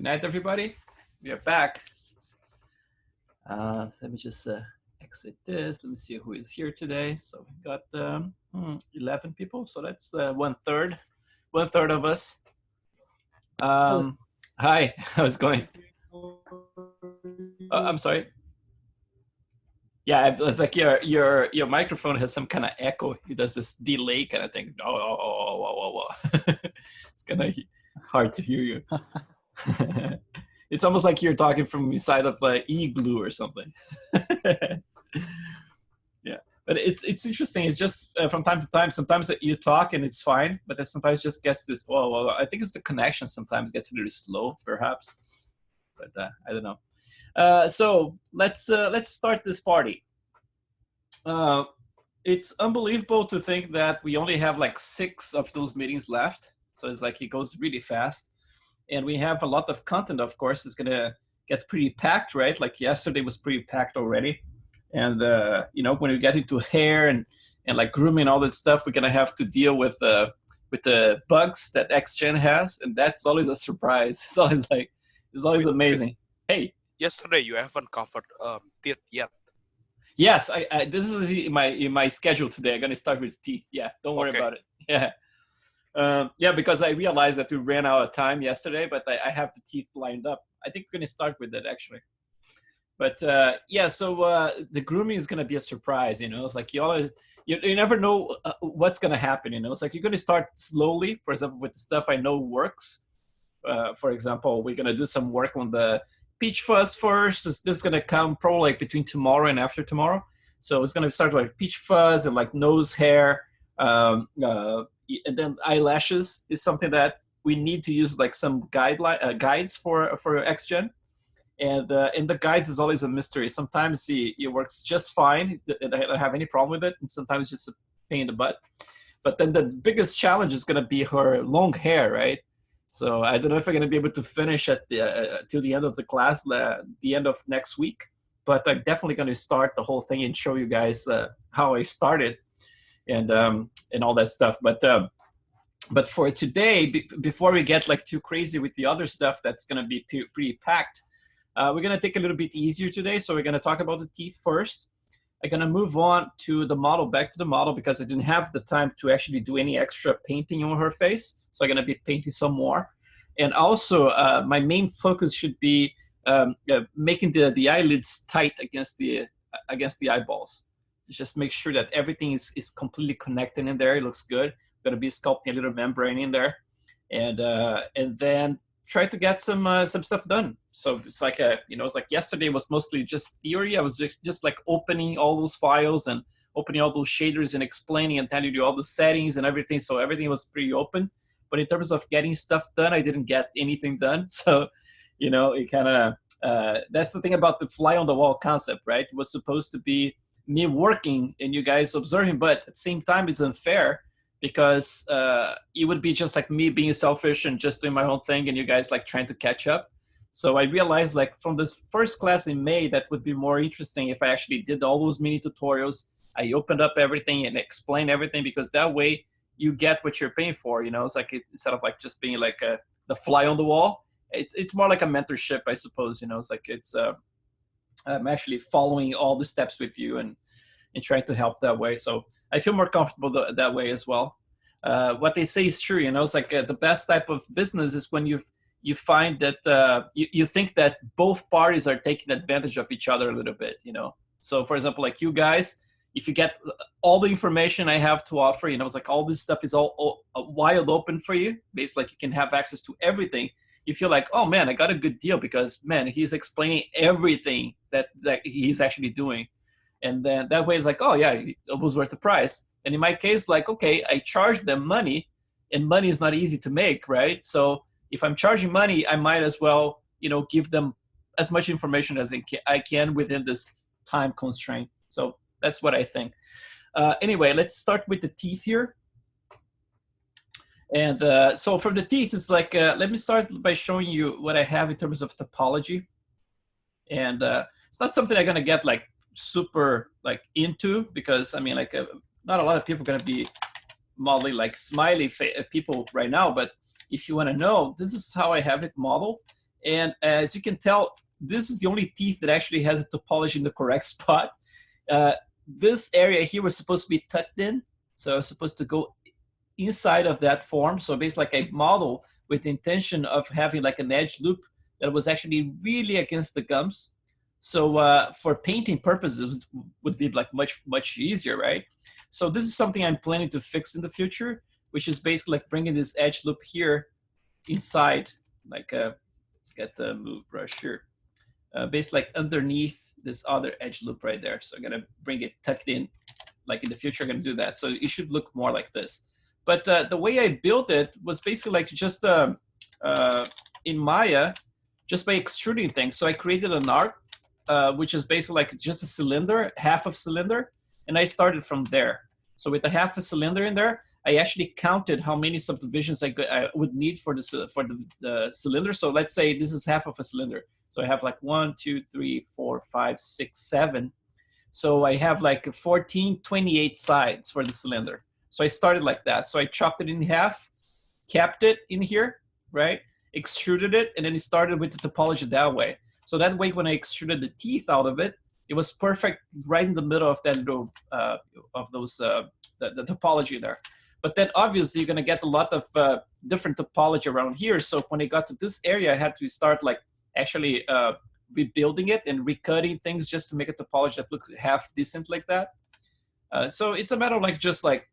Good night, everybody. We are back. Let me just exit this. Let me see who is here today. So we got 11 people. So that's one third of us. Hi, how's it going? I'm sorry. Yeah, it's like your microphone has some kind of echo. It does this delay kind of thing. Oh. It's kind of hard to hear you. It's almost like you're talking from inside of like igloo or something. Yeah, but it's interesting. It's just from time to time. Sometimes you talk and it's fine, but then sometimes just gets this. Well, I think it's the connection. Sometimes gets a little slow, perhaps. But I don't know. So let's start this party. It's unbelievable to think that we only have like 6 of those meetings left. So it's like it goes really fast. And we have a lot of content, of course. It's going to get pretty packed, right? Like yesterday was pretty packed already. And, you know, when we get into hair and like grooming and all that stuff, we're going to have to deal with the bugs that XGen has. And that's always a surprise. It's always amazing. Hey. Yesterday, you haven't covered teeth yet. Yes, I this is in my schedule today. I'm going to start with teeth. Yeah, don't worry about it. Yeah. Yeah, because I realized that we ran out of time yesterday, but I have the teeth lined up. I think we're going to start with that, actually. But yeah, so the grooming is going to be a surprise, you know. It's like you never know what's going to happen, you know. It's like you're going to start slowly, for example, with the stuff I know works. For example, we're going to do some work on the peach fuzz first. This is going to come probably like between tomorrow and after tomorrow. So it's going to start like peach fuzz and like nose hair. And then eyelashes is something that we need to use like some guides for XGen. And the guides is always a mystery. Sometimes it works just fine. I don't have any problem with it. And sometimes it's just a pain in the butt. But then the biggest challenge is going to be her long hair, right? So I don't know if I'm going to be able to finish at till the end of the class, the end of next week. But I'm definitely going to start the whole thing and show you guys how I started and all that stuff. But for today, before we get like too crazy with the other stuff that's going to be pretty packed, we're going to take a little bit easier today. So we're going to talk about the teeth first. I'm going to move on to the model, back to the model, because I didn't have the time to actually do any extra painting on her face. So I'm going to be painting some more. And also, my main focus should be making the eyelids tight against the eyeballs. Just make sure that everything is completely connected in there. It looks good. I'm going to be sculpting a little membrane in there. And then try to get some stuff done. So it's like it's like yesterday was mostly just theory. I was just like opening all those files and opening all those shaders and explaining and telling you all the settings and everything. So everything was pretty open. But in terms of getting stuff done, I didn't get anything done. So, you know, it kind of that's the thing about the fly on the wall concept, right? It was supposed to be me working and you guys observing, but at the same time, it's unfair. Because it would be just like me being selfish and just doing my own thing and you guys like trying to catch up. So I realized like from this first class in May, that would be more interesting if I actually did all those mini tutorials. I opened up everything and explained everything, because that way you get what you're paying for. You know, it's like instead of like just being like the fly on the wall, it's more like a mentorship, I suppose. You know, it's like I'm actually following all the steps with you and trying to help that way. So I feel more comfortable that way as well. What they say is true, you know. It's like the best type of business is when you find that you think that both parties are taking advantage of each other a little bit, you know. So for example, like you guys, if you get all the information I have to offer, you know, it's like all this stuff is all wide open for you. Basically, like you can have access to everything. You feel like, oh man, I got a good deal because man, he's explaining everything that he's actually doing. And then that way it's like, oh yeah, it was worth the price. And in my case, like, okay, I charge them money, and money is not easy to make, right? So if I'm charging money, I might as well, you know, give them as much information as I can within this time constraint. So that's what I think. Anyway, let's start with the teeth here. And so for the teeth, it's like, let me start by showing you what I have in terms of topology. And it's not something I'm gonna get like super like into, because I mean, like not a lot of people are gonna be modeling like smiley people right now. But if you want to know, this is how I have it modeled. And as you can tell, this is the only teeth that actually has a topology in the correct spot. This area here was supposed to be tucked in. So I was supposed to go inside of that form. So basically like a model with the intention of having like an edge loop that was actually really against the gums. So for painting purposes, it would be like much easier, right? So this is something I'm planning to fix in the future, which is basically like bringing this edge loop here inside, like let's get the move brush here, basically like underneath this other edge loop right there. So I'm gonna bring it tucked in, like in the future I'm gonna do that. So it should look more like this. But the way I built it was basically like just in Maya, just by extruding things. So I created an arc, which is basically like just a cylinder, half of cylinder, and I started from there. So with a half a cylinder in there, I actually counted how many subdivisions I would need for the cylinder. So let's say this is half of a cylinder. So I have like 1, 2, 3, 4, 5, 6, 7. So I have like 14, 28 sides for the cylinder. So I started like that. So I chopped it in half, capped it in here, right? Extruded it, and then it started with the topology that way. So that way, when I extruded the teeth out of it, it was perfect right in the middle of that little, of those, the topology there. But then obviously you're gonna get a lot of different topology around here. So when I got to this area, I had to start like actually rebuilding it and recutting things just to make a topology that looks half decent like that. So it's a matter of like just like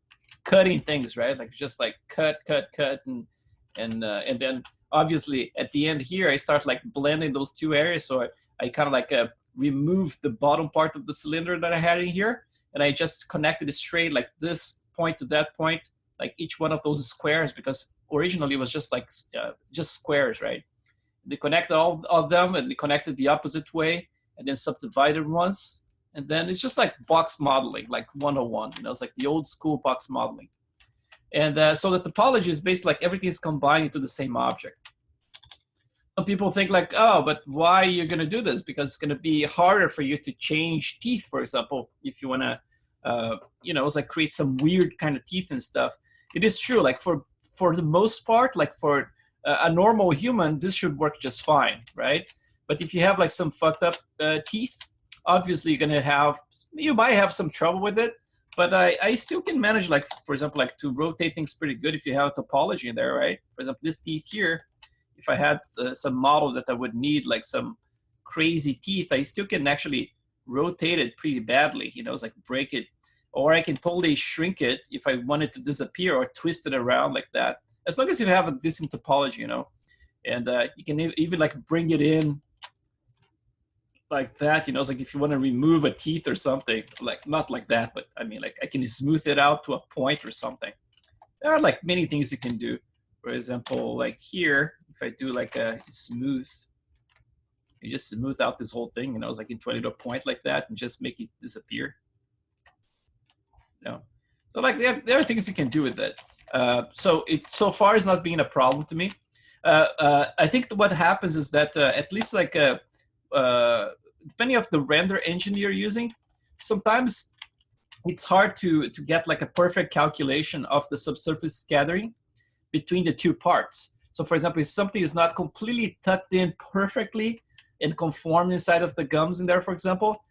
cutting things, right? Like just like cut, and then obviously at the end here, I start like blending those two areas. So I kind of like removed the bottom part of the cylinder that I had in here, and I just connected it straight like this point to that point, like each one of those squares, because originally it was just like just squares, right? They connected all of them, and they connected the opposite way, and then subdivided once. And then it's just like box modeling, like 101. You know, it's like the old school box modeling. And so the topology is basically like everything is combined into the same object. Some people think like, oh, but why you're going to do this? Because it's going to be harder for you to change teeth, for example, if you want to, you know, it's like create some weird kind of teeth and stuff. It is true. Like for the most part, like for a normal human, this should work just fine, right? But if you have like some fucked up teeth, obviously you're gonna have, you might have some trouble with it, but I still can manage, like, for example, like to rotate things pretty good if you have a topology in there, right? For example, this teeth here, if I had some model that I would need like some crazy teeth, I still can actually rotate it pretty badly, you know, it's like break it, or I can totally shrink it if I want it to disappear or twist it around like that, as long as you have a decent topology, you know. And you can even like bring it in like that, you know, it's like if you want to remove a teeth or something, like not like that, but I mean, like I can smooth it out to a point or something. There are like many things you can do. For example, like here, if I do like a smooth, you just smooth out this whole thing, you know, it's like you put it to a point like that and just make it disappear. You know, so like there are things you can do with it. So it so far is not being a problem to me. I think what happens is that at least like depending on the render engine you're using, sometimes it's hard to get like a perfect calculation of the subsurface scattering between the two parts. So for example, if something is not completely tucked in perfectly and conformed inside of the gums in there, for example,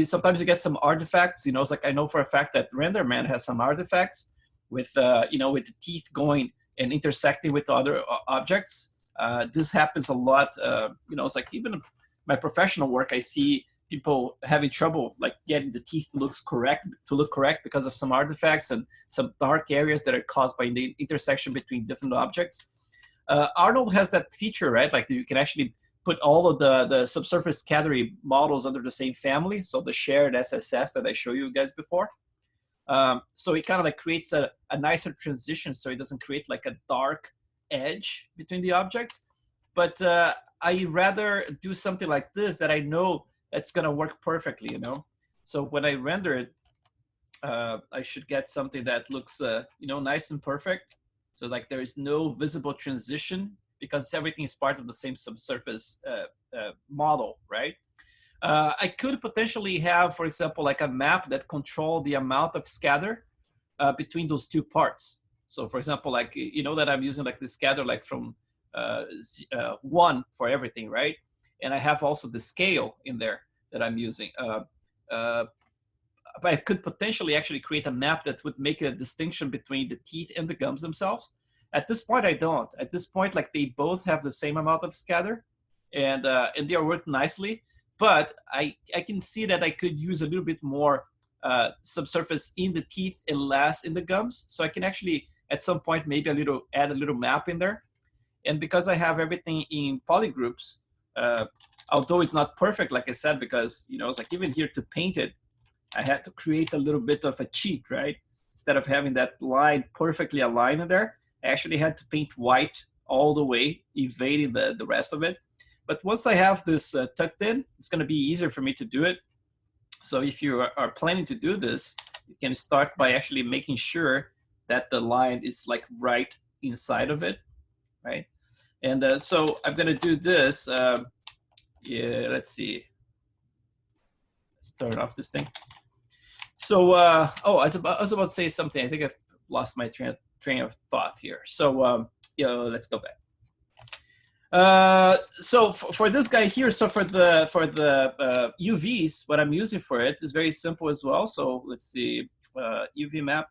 sometimes you get some artifacts. You know, it's like I know for a fact that RenderMan has some artifacts with you know, with the teeth going and intersecting with other objects. This happens a lot. You know, it's like even my professional work, I see people having trouble like getting the teeth to look correct because of some artifacts and some dark areas that are caused by the intersection between different objects. Arnold has that feature, right? Like you can actually put all of the subsurface scattering models under the same family. So the shared SSS that I showed you guys before. So it kind of like creates a nicer transition, so it doesn't create like a dark edge between the objects. But I rather do something like this that I know that's gonna work perfectly, you know? So when I render it, I should get something that looks, you know, nice and perfect. So like there is no visible transition because everything is part of the same subsurface model, right? I could potentially have, for example, like a map that control the amount of scatter between those two parts. So for example, like, you know that I'm using like the scatter like from 1 for everything, right? And I have also the scale in there that I'm using. But I could potentially actually create a map that would make a distinction between the teeth and the gums themselves. At this point, I don't. At this point, like they both have the same amount of scatter, and they are working nicely. But I can see that I could use a little bit more subsurface in the teeth and less in the gums. So I can actually, at some point, maybe add a little map in there. And because I have everything in polygroups, although it's not perfect, like I said, because it's like even here to paint it, I had to create a little bit of a cheat, right? Instead of having that line perfectly aligned in there, I actually had to paint white all the way, evading the rest of it. But once I have this tucked in, it's going to be easier for me to do it. So if you are planning to do this, you can start by actually making sure that the line is like right inside of it, right? And so I'm going to do this. Yeah, let's see. Let's turn off this thing. So, oh, I was about to say something. I think I've lost my train of thought here. So, let's go back. So for this guy here, so for the UVs, what I'm using for it is very simple as well. So let's see, UV map,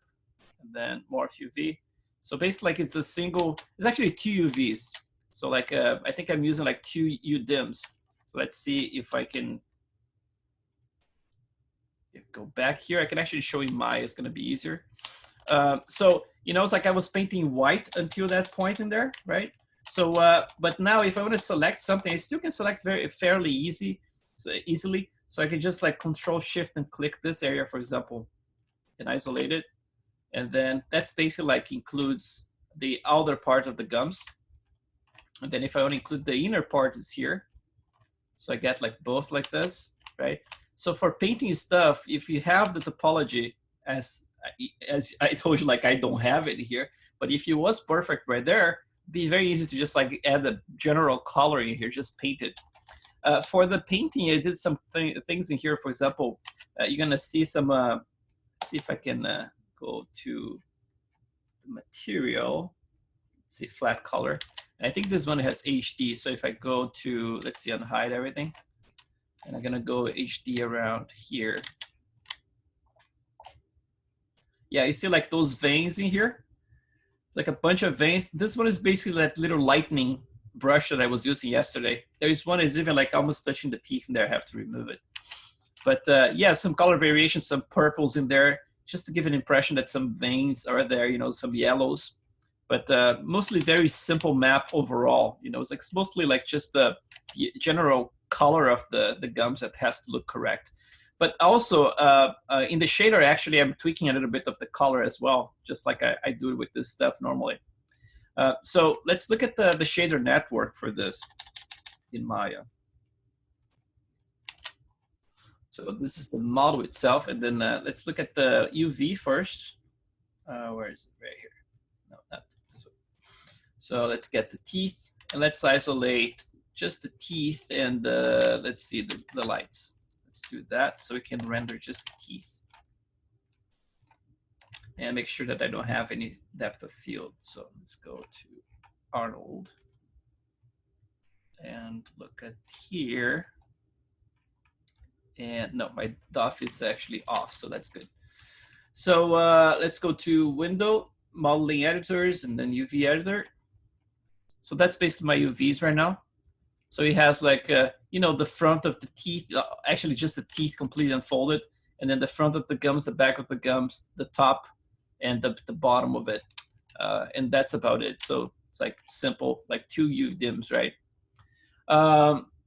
and then morph UV. So basically, like it's actually 2 UVs. So like I think I'm using like 2 UDIMs. So let's see if I can go back here. I can actually show you it's going to be easier. So it's like I was painting white until that point in there, right? So but now if I want to select something, I still can select fairly easily. So I can just like Control Shift and click this area, for example, and isolate it. And then that's basically like includes the outer part of the gums. And then if I want to include the inner part is here. So I get like both like this, right? So for painting stuff, if you have the topology, as I told you, like I don't have it here, but if it was perfect right there, it'd be very easy to just like add the general coloring here, just paint it. For the painting, I did some things in here. For example, you're gonna see some, see if I can go to the material, let's see, flat color. And I think this one has HD. So if I go to, let's see, unhide everything. And I'm gonna go HD around here. Yeah, you see like those veins in here? Like a bunch of veins. This one is basically that little lightning brush that I was using yesterday. There's one is even like almost touching the teeth in there. I have to remove it. But yeah, some color variations, some purples in there, just to give an impression that some veins are there, some yellows. But mostly very simple map overall. It's like mostly like just the general color of the gums that has to look correct. But also in the shader, actually, I'm tweaking a little bit of the color as well, just like I do it with this stuff normally. So let's look at the shader network for this in Maya. So this is the model itself, and then let's look at the UV first. Where is it? Right here. No, not this way. So let's get the teeth, and let's isolate just the teeth, and let's see the lights. Let's do that so we can render just the teeth. And make sure that I don't have any depth of field. So let's go to Arnold and look at here. And no, my DOF is actually off, so that's good. So let's go to Window, Modeling Editors, and then UV Editor. So that's basically my UVs right now. So it has like, the front of the teeth, actually just the teeth completely unfolded, and then the front of the gums, the back of the gums, the top, and the bottom of it. And that's about it. So it's like simple, like 2 UDIMs, right?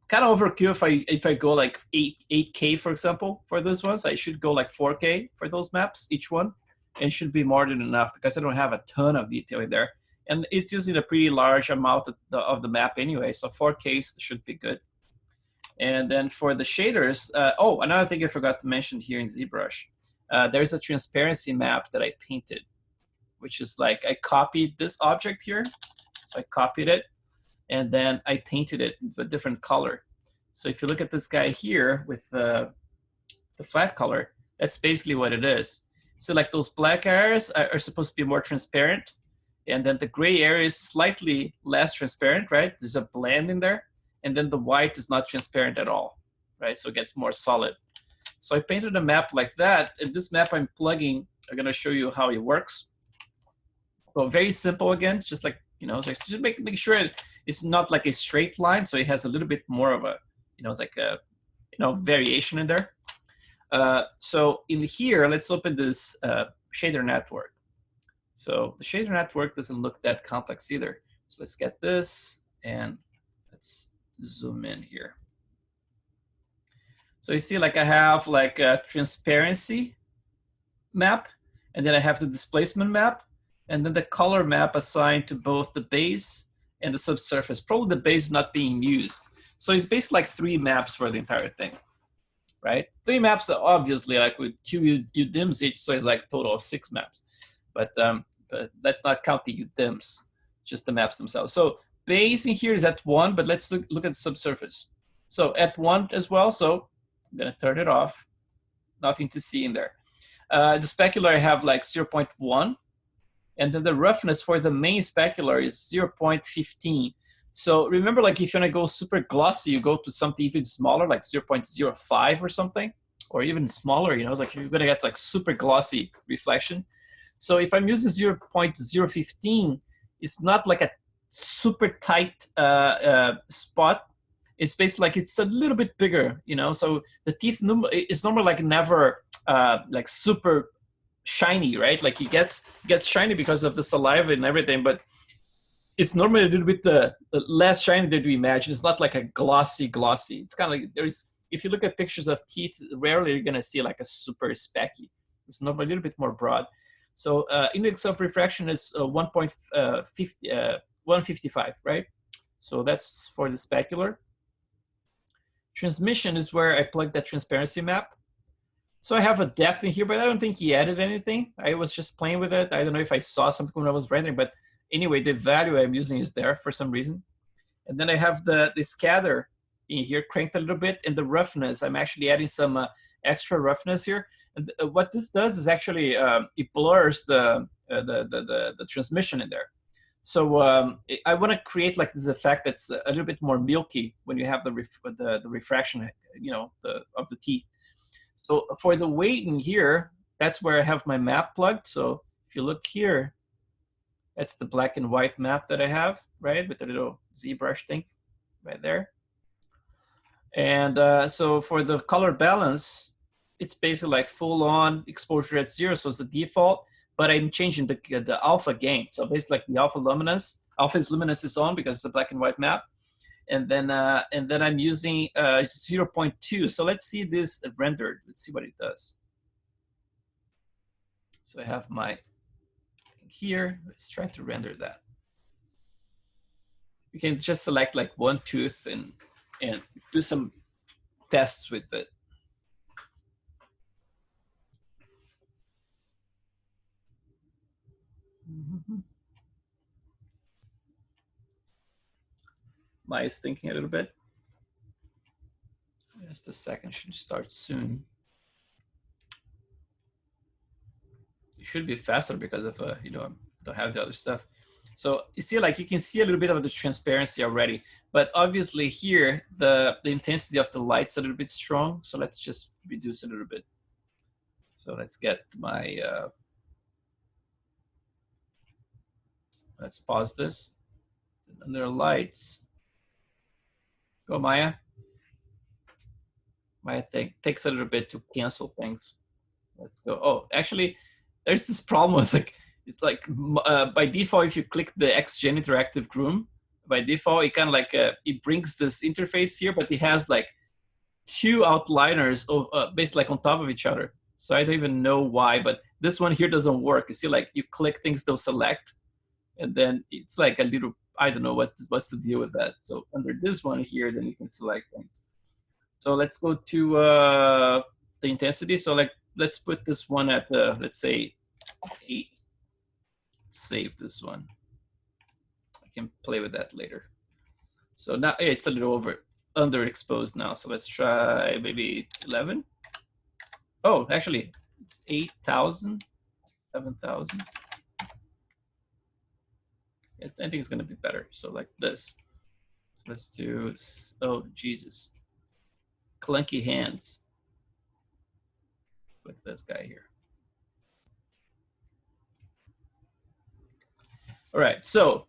Kind of overkill if I go like 8K, for example, for those ones. I should go like 4K for those maps, each one, and should be more than enough because I don't have a ton of detail in there. And it's using a pretty large amount of the map anyway, so 4K should be good. And then for the shaders, oh, another thing I forgot to mention here in ZBrush, there's a transparency map that I painted, which is like I copied this object here. So I copied it, and then I painted it with a different color. So if you look at this guy here with the flat color, that's basically what it is. So like those black areas are supposed to be more transparent, And then the gray area is slightly less transparent, right? There's a blend in there. And then the white is not transparent at all, right? So it gets more solid. So I painted a map like that. And this map I'm plugging, I'm gonna show you how it works. So very simple again, just like, you know, just make sure it's not like a straight line. So it has a little bit more of a, you know, it's like a, you know, variation in there. So in here, let's open this shader network. So the shader network doesn't look that complex either. So let's get this and let's zoom in here. So you see, like I have like a transparency map, and then I have the displacement map, and then the color map assigned to both the base and the subsurface. Probably the base not being used. So it's basically like 3 maps for the entire thing, right? 3 maps are obviously like with 2 UDIMs each, so it's like a total of 6 maps. But let's not count the UDIMs, just the maps themselves. So base in here is at 1, but let's look at the subsurface. So at 1 as well, so I'm gonna turn it off. Nothing to see in there. The specular I have like 0.1, and then the roughness for the main specular is 0.15. So remember, like if you wanna go super glossy, you go to something even smaller, like 0.05 or something, or even smaller, you know, it's like you're gonna get like super glossy reflection. So if I'm using 0.015, it's not like a super tight spot. It's basically like it's a little bit bigger, you know. So the teeth, it's normally like never like super shiny, right? Like it gets shiny because of the saliva and everything, but it's normally a little bit the less shiny than we imagine. It's not like a glossy. It's kind of like if you look at pictures of teeth, rarely you're gonna see like a super specky. It's normally a little bit more broad. So index of refraction is 155, right? So that's for the specular. Transmission is where I plug that transparency map. So I have a depth in here, but I don't think he added anything. I was just playing with it. I don't know if I saw something when I was rendering, but anyway, the value I'm using is there for some reason. And then I have the scatter in here cranked a little bit, and the roughness, I'm actually adding some extra roughness here. And what this does is actually it blurs the transmission in there. So I want to create like this effect that's a little bit more milky when you have the refraction, you know, of the teeth. So for the weight in here, that's where I have my map plugged. So if you look here, that's the black and white map that I have, right, with the little ZBrush thing right there. And so for the color balance, it's basically like full on exposure at 0, so it's the default, but I'm changing the alpha gain. So basically like the alpha is luminous is on because it's a black and white map. And then I'm using 0.2. So let's see this rendered. Let's see what it does. So I have my thing here. Let's try to render that. You can just select like one tooth and do some tests with it. Maya's thinking a little bit. Just a second, should start soon. It should be faster because of you know, don't have the other stuff. So you see, like you can see a little bit of the transparency already, but obviously here the intensity of the light's a little bit strong. So let's just reduce a little bit. So let's get my let's pause this. Under lights. Go, Maya. Maya takes a little bit to cancel things. Let's go. Oh, actually, there's this problem with like, it's like by default, if you click the XGen interactive groom, by default, it kind of like, it brings this interface here, but it has like 2 outliners basically like on top of each other. So I don't even know why, but this one here doesn't work. You see, like you click things, they'll select, and then it's like a little, I don't know what's the deal with that. So under this one here, then you can select things. So let's go to the intensity. So like, let's put this one at let's say 8. Save this one. I can play with that later. So now it's a little underexposed now. So let's try maybe 11. Oh, actually, it's 8,000, 7,000. Yes, I think it's going to be better. So like this. So let's do, oh, Jesus. Clunky hands. With this guy here. All right, so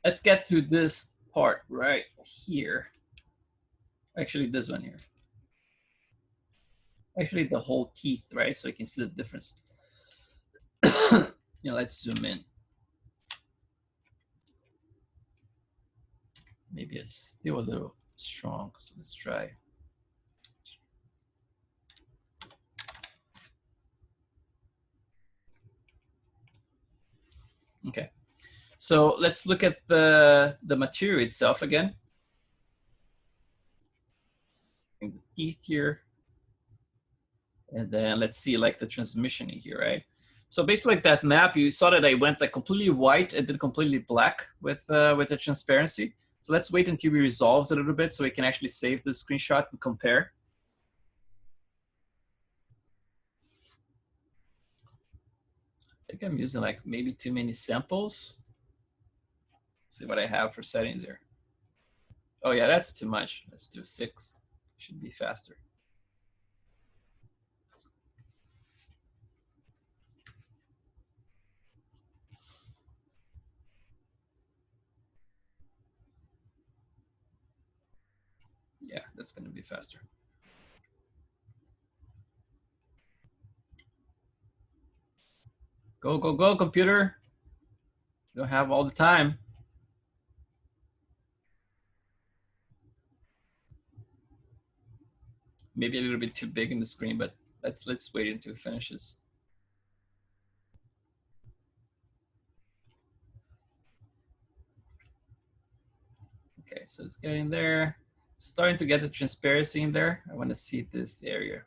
let's get to this part right here. Actually, this one here. Actually, the whole teeth, right? So you can see the difference. Let's zoom in. Maybe it's still a little strong, so let's try. Okay, so let's look at the material itself again. The teeth here. And then let's see like the transmission in here, right? So basically like that map, you saw that I went like completely white and then completely black with the transparency. So let's wait until we resolves a little bit so we can actually save the screenshot and compare. I think I'm using like maybe too many samples. Let's see what I have for settings here. Oh yeah, that's too much. Let's do 6. Should be faster. Yeah, that's going to be faster. Go, go, go, computer. You don't have all the time. Maybe a little bit too big in the screen, but let's wait until it finishes. Okay, so it's getting there. Starting to get the transparency in there. I want to see this area.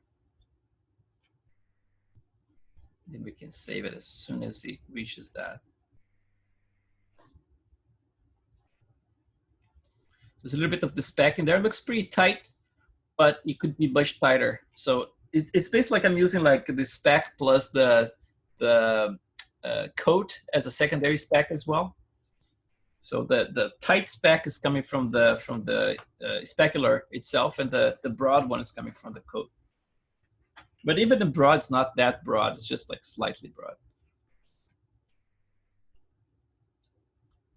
Then we can save it as soon as it reaches that. There's a little bit of the speck in there. It looks pretty tight, but it could be much tighter. So it's basically like I'm using like the speck plus the coat as a secondary speck as well. So the tight speck is coming from the specular itself, and the broad one is coming from the coat. But even the broad's not that broad. It's just like slightly broad.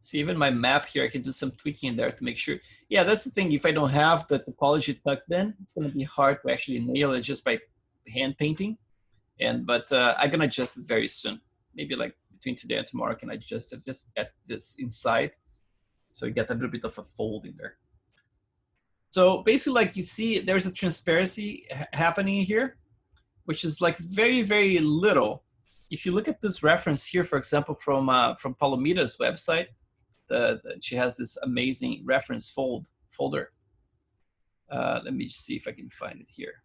See, even my map here, I can do some tweaking in there to make sure. Yeah, that's the thing. If I don't have the topology tucked in, it's going to be hard to actually nail it just by hand painting. But I'm going to adjust it very soon. Maybe like between today and tomorrow, I can adjust it. Just get this inside. So you get a little bit of a fold in there. So basically, like you see, there's a transparency happening here, which is like very, very little. If you look at this reference here, for example, from Palomida's website, she has this amazing reference folder. Let me see if I can find it here.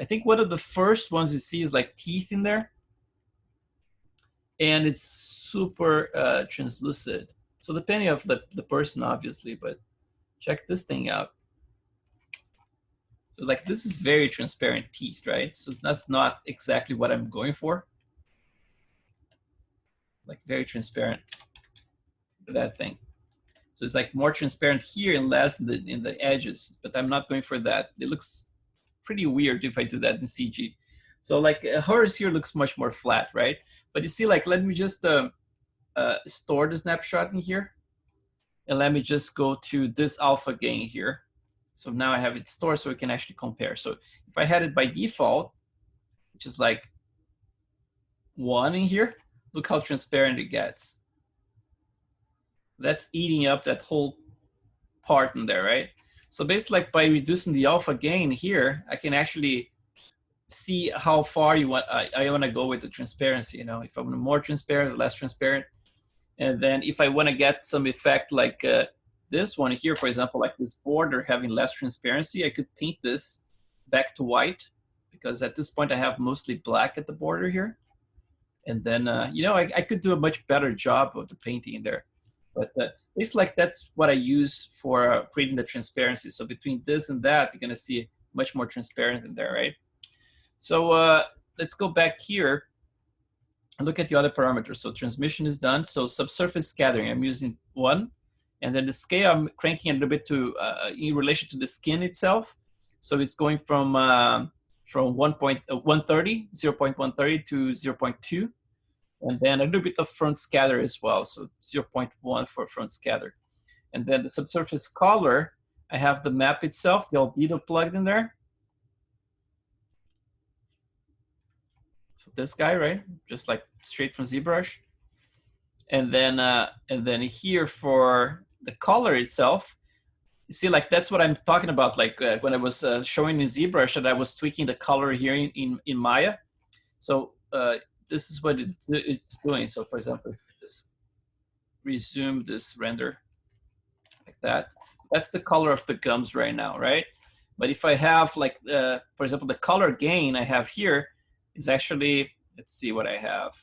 I think one of the first ones you see is like teeth in there. And it's super translucent. So depending on the person, obviously, but check this thing out. So like this is very transparent teeth, right? So that's not exactly what I'm going for. Like very transparent, that thing. So it's like more transparent here and less in the edges, but I'm not going for that. It looks pretty weird if I do that in CG. So like hers here looks much more flat, right? But you see, like, let me just store the snapshot in here. And let me just go to this alpha gain here. So now I have it stored so we can actually compare. So if I had it by default, which is like 1 in here, look how transparent it gets. That's eating up that whole part in there, right? So basically, like by reducing the alpha gain here, I can actually see how far I want to go with the transparency. You know, if I want more transparent, less transparent. And then if I want to get some effect like this one here, for example, like this border having less transparency, I could paint this back to white, because at this point I have mostly black at the border here. And then, you know, I could do a much better job of the painting in there. But it's like that's what I use for creating the transparency. So between this and that, you're going to see much more transparent in there, right? So let's go back here. look at the other parameters. So transmission is done. So subsurface scattering, I'm using 1. And then the scale, I'm cranking a little bit to in relation to the skin itself. So it's going from 1.130, 0.130 to 0.2. And then a little bit of front scatter as well. So 0.1 for front scatter. And then the subsurface color, I have the map itself, the albedo plugged in there. So this guy, right? Just like straight from ZBrush. And then here for the color itself, you see, like that's what I'm talking about. Like when I was showing in ZBrush that I was tweaking the color here in Maya. So this is what it's doing. So for example, if I just resume this render like that, that's the color of the gums right now, right? But if I have like, for example, the color gain I have here is actually, let's see what I have,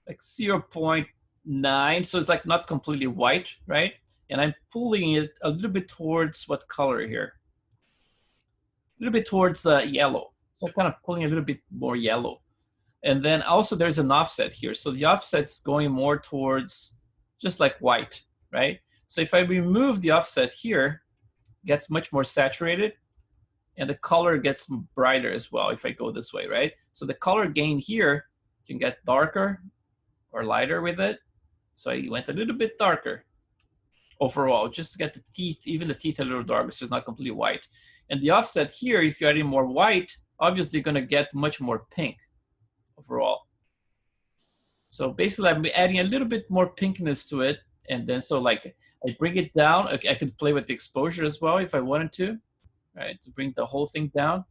like 0.9. So it's like not completely white, right? And I'm pulling it a little bit towards what color here? A little bit towards yellow. So I'm kind of pulling a little bit more yellow. And then also there's an offset here. So the offset's going more towards just like white, right? So if I remove the offset here, it gets much more saturated and the color gets brighter as well if I go this way, right? So the color gain here can get darker or lighter with it. So I went a little bit darker overall, just to get the teeth, even the teeth a little darker, so it's not completely white. And the offset here, if you're adding more white, obviously you're gonna get much more pink overall. So basically I'm adding a little bit more pinkness to it. And then so like I bring it down, okay, I could play with the exposure as well if I wanted to, right? To bring the whole thing down.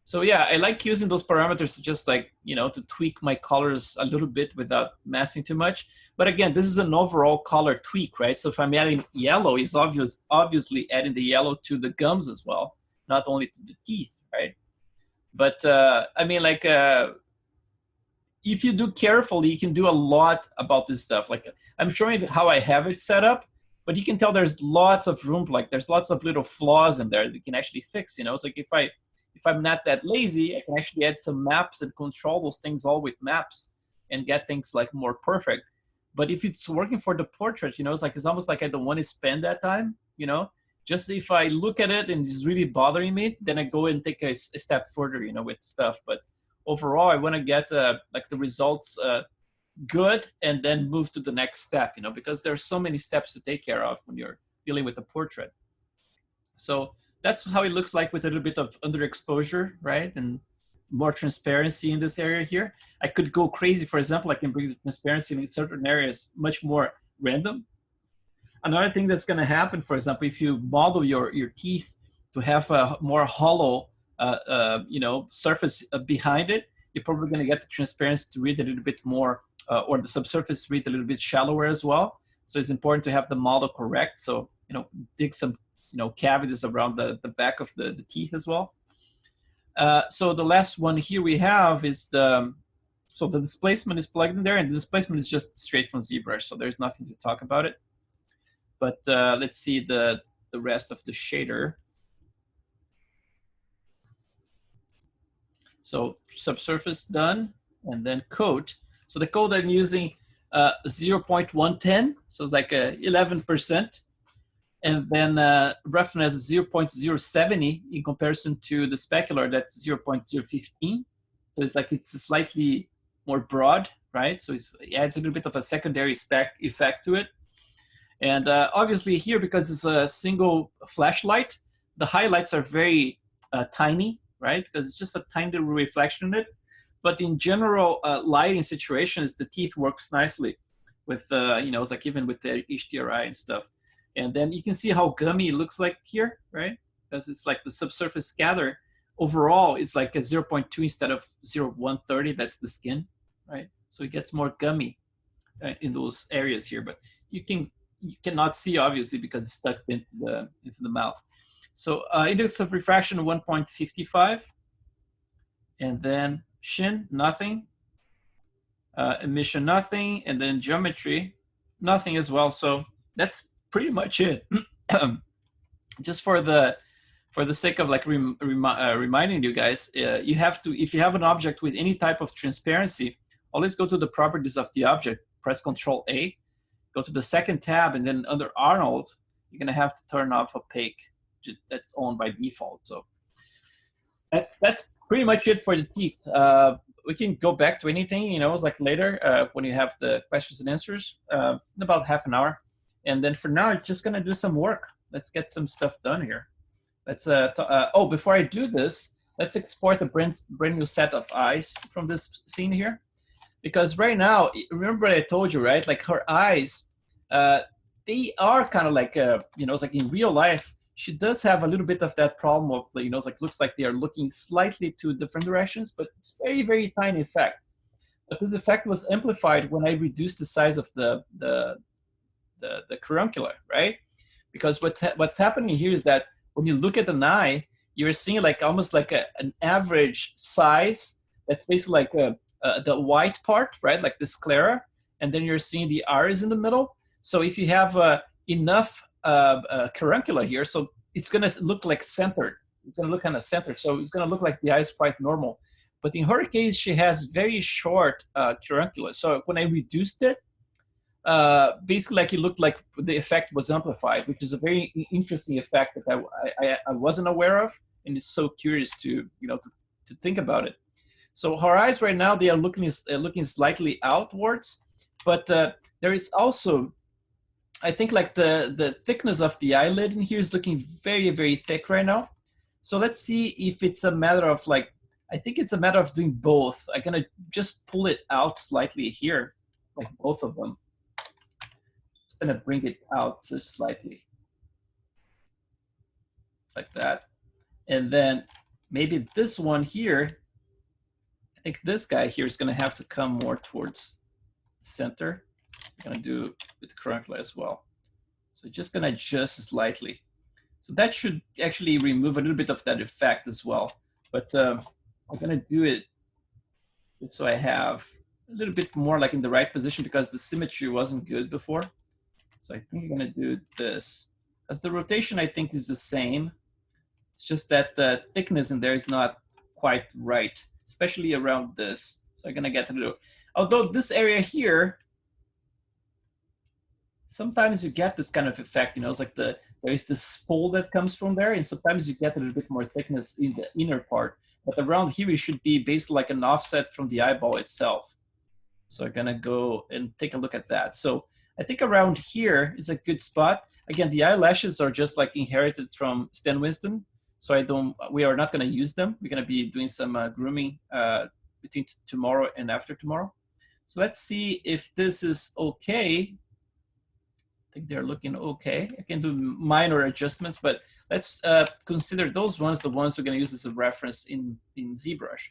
So yeah, I like using those parameters to just like, you know, to tweak my colors a little bit without masking too much. But again, this is an overall color tweak, right? So if I'm adding yellow, it's obviously adding the yellow to the gums as well, not only to the teeth, right? But I mean, like, if you do carefully, you can do a lot about this stuff. Like I'm showing you how I have it set up, but you can tell there's lots of room, like there's lots of little flaws in there that you can actually fix, you know? It's like if I'm not that lazy, I can actually add some maps and control those things all with maps and get things like more perfect. But if it's working for the portrait, you know, it's almost like I don't want to spend that time, you know? Just if I look at it and it's really bothering me, then I go and take a step further, you know, with stuff. But overall, I want to get like the results good and then move to the next step, you know, because there's so many steps to take care of when you're dealing with a portrait. So that's how it looks like with a little bit of underexposure, right? And more transparency in this area here. I could go crazy. For example, I can bring the transparency in certain areas much more random. Another thing that's going to happen, for example, if you model your teeth to have a more hollow, you know, surface behind it, you're probably going to get the transparency to read a little bit more, or the subsurface read a little bit shallower as well. So it's important to have the model correct. So, you know, dig some, you know, cavities around the back of the teeth as well. So the last one here we have is so the displacement is plugged in there, and the displacement is just straight from ZBrush, so there's nothing to talk about it. But let's see the rest of the shader. So subsurface done, and then coat. So the coat I'm using 0.110, so it's like 11%. And then roughness 0.070 in comparison to the specular, that's 0.015. So it's like it's slightly more broad, right? So it adds a little bit of a secondary effect to it. And obviously here, because it's a single flashlight, the highlights are very tiny, right? Because it's just a tiny little reflection in it. But in general lighting situations, the teeth works nicely with, you know, it's like even with the HDRI and stuff. And then you can see how gummy it looks like here, right? Because it's like the subsurface scatter overall is like a 0.2 instead of 0.130. That's the skin, right? So it gets more gummy in those areas here, but you cannot see obviously because it's stuck into the mouth. So index of refraction 1.55, and then shin nothing, emission nothing, and then geometry nothing as well. So that's pretty much it. Just for the for the sake of like reminding you guys, you have to, if you have an object with any type of transparency, always go to the properties of the object, press Control A, go to the second tab, and then under Arnold, you're gonna have to turn off opaque. That's on by default. So that's pretty much it for the teeth. We can go back to anything, you know, it's like later when you have the questions and answers in about half an hour. And then for now, just gonna do some work. Let's get some stuff done here. Let's, oh, before I do this, let's export a brand new set of eyes from this scene here. Because right now, remember I told you, right? Like her eyes, they are kind of like, you know, it's like in real life, she does have a little bit of that problem of, you know, it's like looks like they are looking slightly to different directions, but it's very, very tiny effect. But this effect was amplified when I reduced the size of the caruncula, right? Because what's happening here is that when you look at an eye, you're seeing like almost like an average size that's basically like the white part, right? Like the sclera, and then you're seeing the iris in the middle. So if you have enough caruncula here, so it's gonna look like centered. It's gonna look kind of centered. So it's gonna look like the eye is quite normal. But in her case, she has very short caruncula. So when I reduced it, basically like it looked like the effect was amplified, which is a very interesting effect that I wasn't aware of, and it's so curious to, you know, to think about it. So her eyes right now, they are looking slightly outwards, but there is also, I think like the thickness of the eyelid in here is looking very, very thick right now. So let's see if it's a matter of like, I think it's a matter of doing both. I'm gonna just pull it out slightly here, like both of them. Just gonna bring it out just slightly, like that. And then maybe this one here, I think this guy here is gonna have to come more towards the center. I'm gonna do with the caruncula as well. So just gonna adjust slightly. So that should actually remove a little bit of that effect as well. But I'm gonna do it so I have a little bit more like in the right position because the symmetry wasn't good before. So I think I'm gonna do this. As the rotation I think is the same. It's just that the thickness in there is not quite right, especially around this. So I'm gonna get a little, although this area here, sometimes you get this kind of effect, you know, it's like there is this spool that comes from there, and sometimes you get a little bit more thickness in the inner part. But around here, it should be basically like an offset from the eyeball itself. So I'm gonna go and take a look at that. So I think around here is a good spot. Again, the eyelashes are just like inherited from Stan Winston. So we are not gonna use them. We're gonna be doing some grooming between tomorrow and after tomorrow. So let's see if this is okay. I think they're looking okay. I can do minor adjustments, but let's consider those ones, the ones we're gonna use as a reference in ZBrush.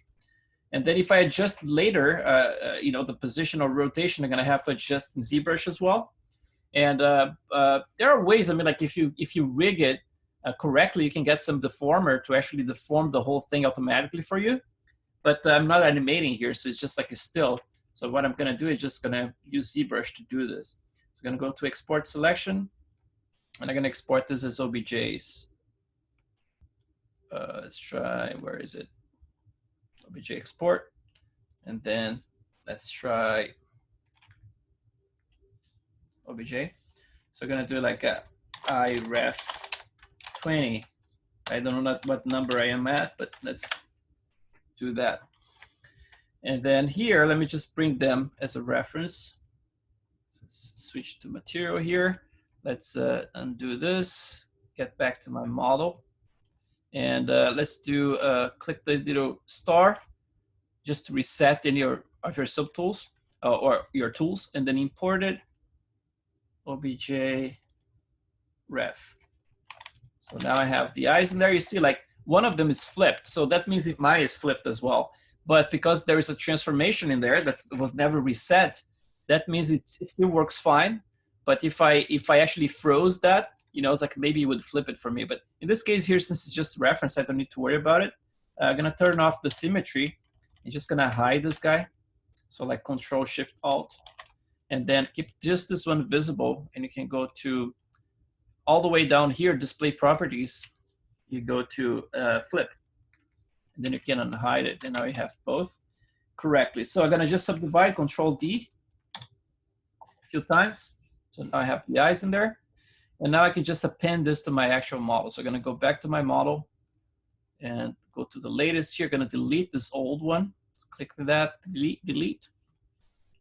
And then if I adjust later, you know, the position or rotation, I'm gonna have to adjust in ZBrush as well. And there are ways, I mean, like if you rig it correctly, you can get some deformer to actually deform the whole thing automatically for you. But I'm not animating here, so it's just like a still. So what I'm gonna do is just gonna use ZBrush to do this. So I'm gonna go to export selection, and I'm gonna export this as OBJs. Let's try, where is it? OBJ export, and then let's try OBJ. So I'm gonna do like a iref 20. I don't know what number I am at, but let's do that. And then here, let me just bring them as a reference. Switch to material here. Let's undo this, get back to my model. And let's do, click the little star just to reset any of your subtools or your tools, and then import it, OBJ ref. So now I have the eyes in there. You see like one of them is flipped. So that means that my is flipped as well. But because there is a transformation in there that was never reset, that means it still works fine. But if I actually froze that, you know, it's like maybe it would flip it for me. But in this case here, since it's just reference, I don't need to worry about it. I'm gonna turn off the symmetry. I'm just gonna hide this guy. So like Control Shift Alt, and then keep just this one visible. And you can go to all the way down here, display properties. you go to flip, and then you can unhide it, and now you have both correctly. So I'm gonna just subdivide, Control D a few times. So now I have the eyes in there, and now I can just append this to my actual model. So I'm gonna go back to my model and go to the latest here. I'm gonna delete this old one. Click that, delete,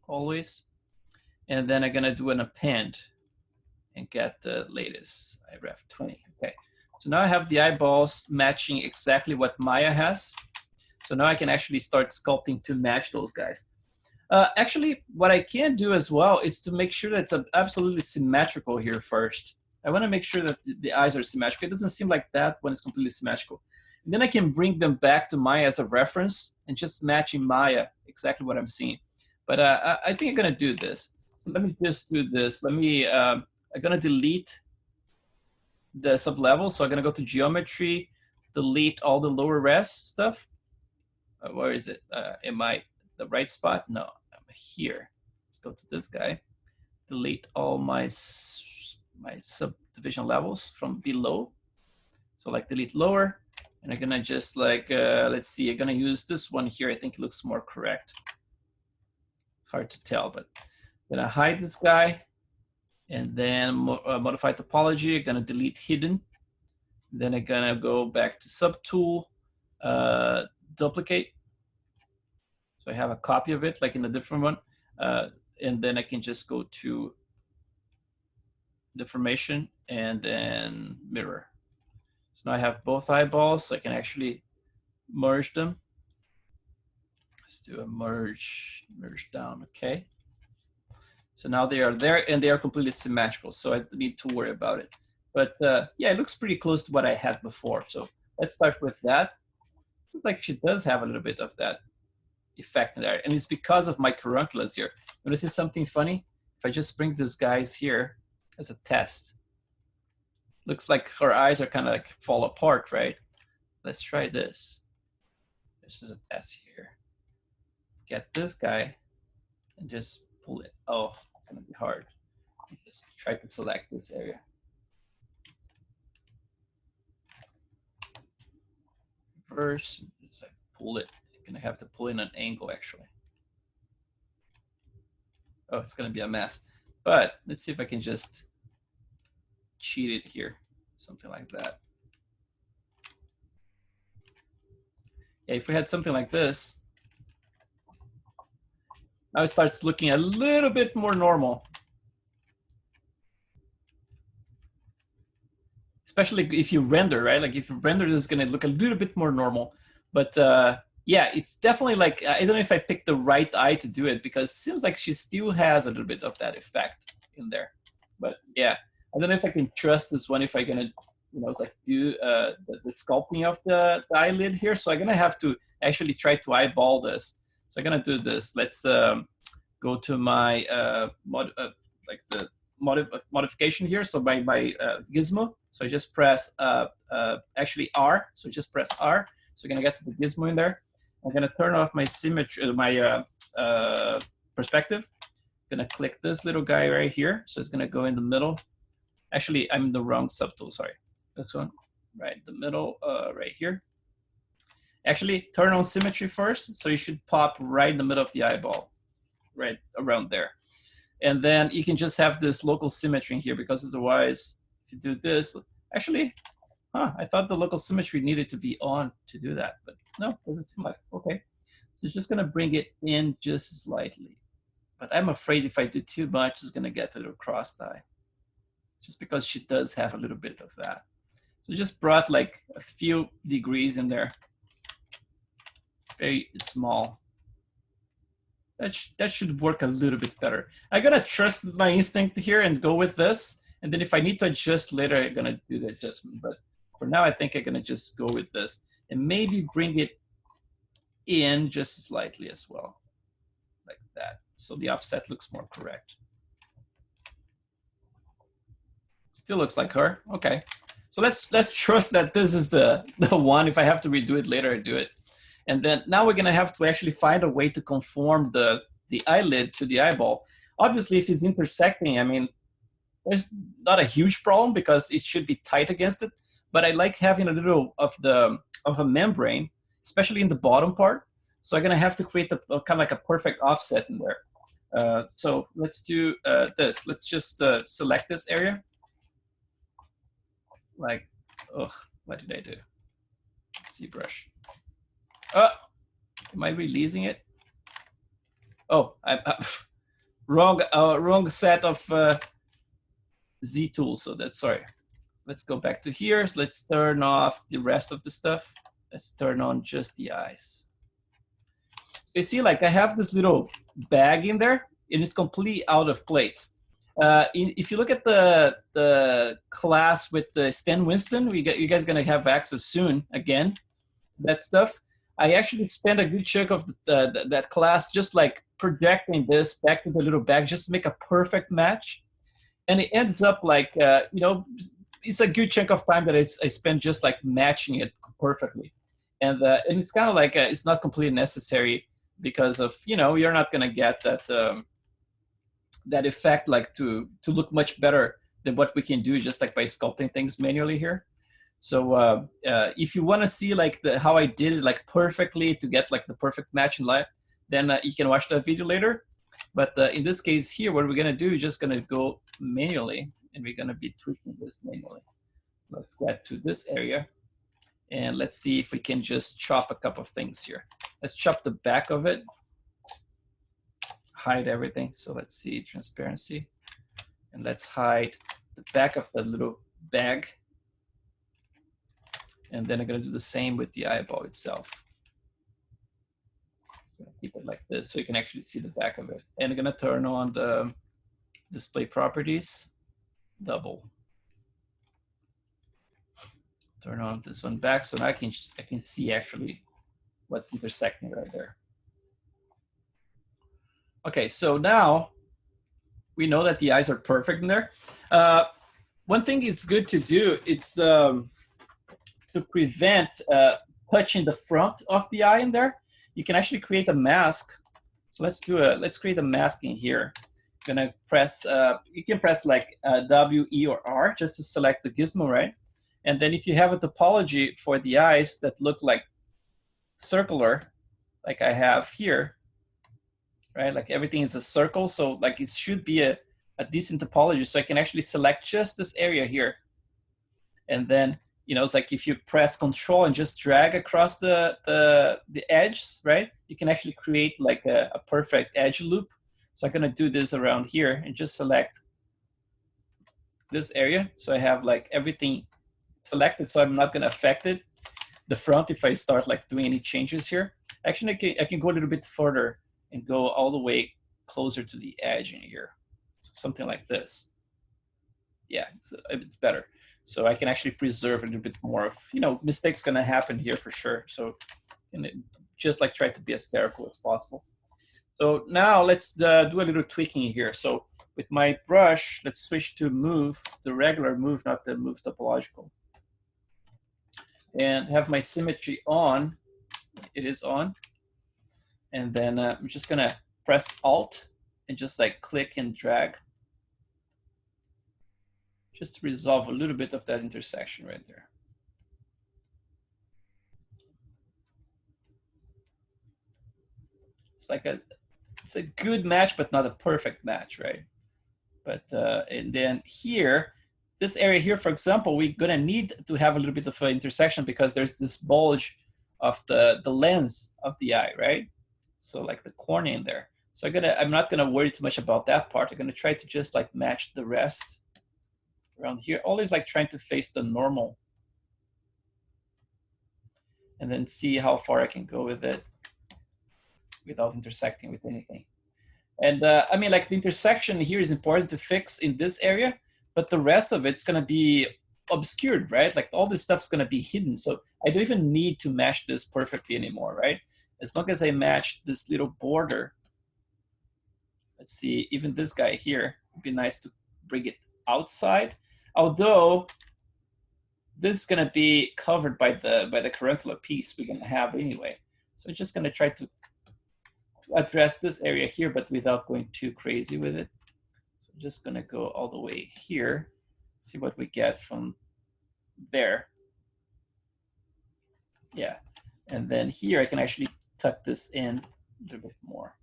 always. And then I'm gonna do an append and get the latest iRef 20. Okay, so now I have the eyeballs matching exactly what Maya has. So now I can actually start sculpting to match those guys. Actually, what I can do as well is to make sure that it's absolutely symmetrical here first. I want to make sure that the eyes are symmetrical. It doesn't seem like that when it's completely symmetrical. And then I can bring them back to Maya as a reference and just match in Maya exactly what I'm seeing. But I think I'm going to do this. So let me just do this. Let me, I'm going to delete the sublevel. So I'm going to go to geometry, delete all the lower res stuff. Where is it? Am I the right spot? No, I'm here. Let's go to this guy. Delete all my subdivision levels from below. So like delete lower, and I'm gonna just like, let's see, I'm gonna use this one here. I think it looks more correct. It's hard to tell, but I'm gonna hide this guy, and then modify topology. I'm gonna delete hidden. Then I'm gonna go back to subtool, duplicate. So I have a copy of it, like in a different one. And then I can just go to deformation and then mirror. So now I have both eyeballs. So I can actually merge them. Let's do a merge down, okay. So now they are there and they are completely symmetrical. So I don't need to worry about it. But yeah, it looks pretty close to what I had before. So let's start with that. Looks like she does have a little bit of that effect in there, and it's because of my carunculus here. You want to see something funny? If I just bring these guys here as a test, looks like her eyes are kind of like fall apart, right? Let's try this. This is a test here. Get this guy and just pull it. Oh, it's gonna be hard. Just try to select this area. Reverse, just like pull it. Gonna have to pull in an angle actually. Oh, it's gonna be a mess. But let's see if I can just cheat it here. Something like that. Yeah, if we had something like this, now it starts looking a little bit more normal. Especially if you render, right? Like if you render, this is gonna look a little bit more normal. But yeah, it's definitely like, I don't know if I picked the right eye to do it, because it seems like she still has a little bit of that effect in there. But yeah, I don't know if I can trust this one if I'm gonna, you know, like do the sculpting of the eyelid here. So I'm gonna have to actually try to eyeball this. So I'm gonna do this. Let's go to my like the modification here. So my gizmo. So I just press actually R. So just press R. So we're gonna get to the gizmo in there. I'm gonna turn off my symmetry, my perspective. I'm gonna click this little guy right here. So it's gonna go in the middle. Actually, I'm in the wrong subtool, sorry. This one, right in the middle, right here. Actually, turn on symmetry first. So you should pop right in the middle of the eyeball, right around there. And then you can just have this local symmetry in here, because otherwise, if you do this, actually, I thought the local symmetry needed to be on to do that, but no, doesn't seem like, okay. So it's just gonna bring it in just slightly. But I'm afraid if I do too much, it's gonna get a little crossed eye. Just because she does have a little bit of that. So just brought like a few degrees in there. Very small. That should work a little bit better. I'm gonna trust my instinct here and go with this. And then if I need to adjust later, I'm gonna do the adjustment. But for now, I think I'm gonna just go with this and maybe bring it in just slightly as well, like that. So the offset looks more correct. Still looks like her, okay. So let's trust that this is the one. If I have to redo it later, I do it. And then now we're gonna have to actually find a way to conform the eyelid to the eyeball. Obviously, if it's intersecting, I mean, there's not a huge problem because it should be tight against it. but I like having a little of a membrane, especially in the bottom part. So I'm gonna have to create the kind of like a perfect offset in there. So let's do this. Let's just select this area. Like, oh, what did I do? ZBrush. Oh, am I releasing it? Oh, wrong set of Z tools. So that's sorry. Let's go back to here. So let's turn off the rest of the stuff. Let's turn on just the eyes. So you see, like I have this little bag in there, and it's completely out of place. If you look at the class with Stan Winston, you guys gonna have access soon again. That stuff. I actually spent a good chunk of that class just like projecting this back to the little bag just to make a perfect match, and it ends up like you know, it's a good chunk of time that I spent just like matching it perfectly, and it's kind of like it's not completely necessary because of, you know, you're not gonna get that that effect like to look much better than what we can do just like by sculpting things manually here. So if you want to see like how I did it like perfectly to get like the perfect match in light, then you can watch that video later. But in this case here, what we're gonna do is just gonna go manually, and we're gonna be tweaking this manually. Let's get to this area, and let's see if we can just chop a couple of things here. Let's chop the back of it, hide everything. So let's see transparency, and let's hide the back of the little bag. And then I'm gonna do the same with the eyeball itself. Keep it like this so you can actually see the back of it. And I'm gonna turn on the display properties, double. Turn on this one back so now I can see actually what's intersecting right there. Okay, so now we know that the eyes are perfect in there. One thing it's good to do, it's to prevent touching the front of the eye in there. You can actually create a mask. So let's create a mask in here. I'm gonna press, you can press like W, E, or R just to select the gizmo, right? And then if you have a topology for the eyes that look like circular, like I have here, right? Like everything is a circle, so like it should be a decent topology. So I can actually select just this area here. And then, you know, it's like if you press Control and just drag across the edges, right? You can actually create like a perfect edge loop. So I'm gonna do this around here and just select this area. So I have like everything selected, so I'm not gonna affect it. The front, if I start like doing any changes here, actually I can go a little bit further and go all the way closer to the edge in here. So something like this. Yeah, so it's better. So I can actually preserve a little bit more of, you know, mistakes gonna happen here for sure. So just like try to be as careful as possible. So now let's do a little tweaking here. So with my brush, let's switch to move, the regular move, not the move topological. And have my symmetry on. It is on. And then I'm just gonna press Alt and just like click and drag. Just to resolve a little bit of that intersection right there. It's like it's a good match, but not a perfect match, right? But and then here, this area here, for example, we're gonna need to have a little bit of an intersection because there's this bulge of the lens of the eye, right? So like the cornea in there. So I'm not gonna worry too much about that part. I'm gonna try to just like match the rest around here. Always like trying to face the normal and then see how far I can go with it without intersecting with anything. And I mean, like the intersection here is important to fix in this area, but the rest of it's gonna be obscured, right? Like all this stuff's gonna be hidden. So I don't even need to match this perfectly anymore, right? As long as I match this little border. Let's see, even this guy here, it'd be nice to bring it outside. Although this is gonna be covered by the caruncular piece we're gonna have anyway. So I'm just gonna try to address this area here, but without going too crazy with it. So I'm just gonna go all the way here, see what we get from there. Yeah, and then here I can actually tuck this in a little bit more.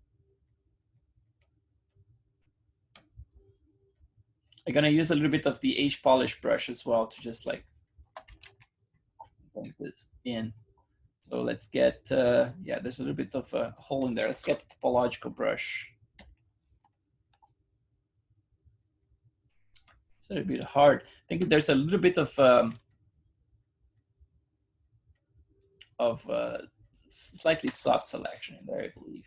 I'm gonna use a little bit of the H polish brush as well to just like bring this in. So let's get, yeah, there's a little bit of a hole in there. Let's get the topological brush. It's a little bit hard. I think there's a little bit of slightly soft selection in there, I believe.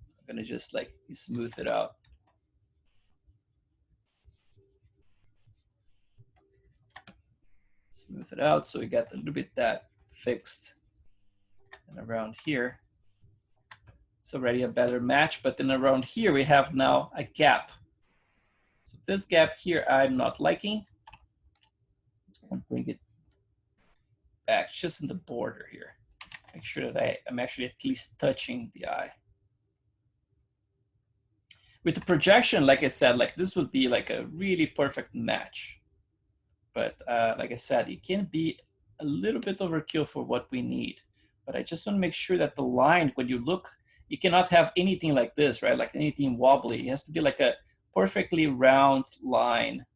So I'm gonna just like smooth it out. Smooth it out so we got a little bit that fixed. And around here, it's already a better match, but then around here we have now a gap. So this gap here I'm not liking. Let's go and bring it back just in the border here. Make sure that I'm actually at least touching the eye. With the projection, like I said, like this would be like a really perfect match. But like I said, it can be a little bit overkill for what we need. But I just want to make sure that the line, when you look, you cannot have anything like this, right? Like anything wobbly. It has to be like a perfectly round line.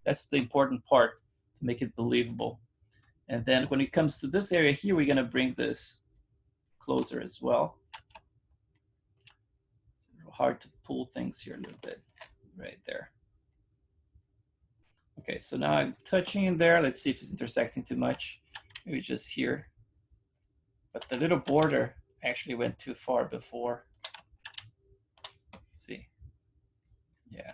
That's the important part to make it believable. And then when it comes to this area here, we're going to bring this closer as well. It's a little hard to pull things here a little bit right there. Okay, so now I'm touching in there. Let's see if it's intersecting too much. Maybe just here. But the little border actually went too far before. Let's see. Yeah.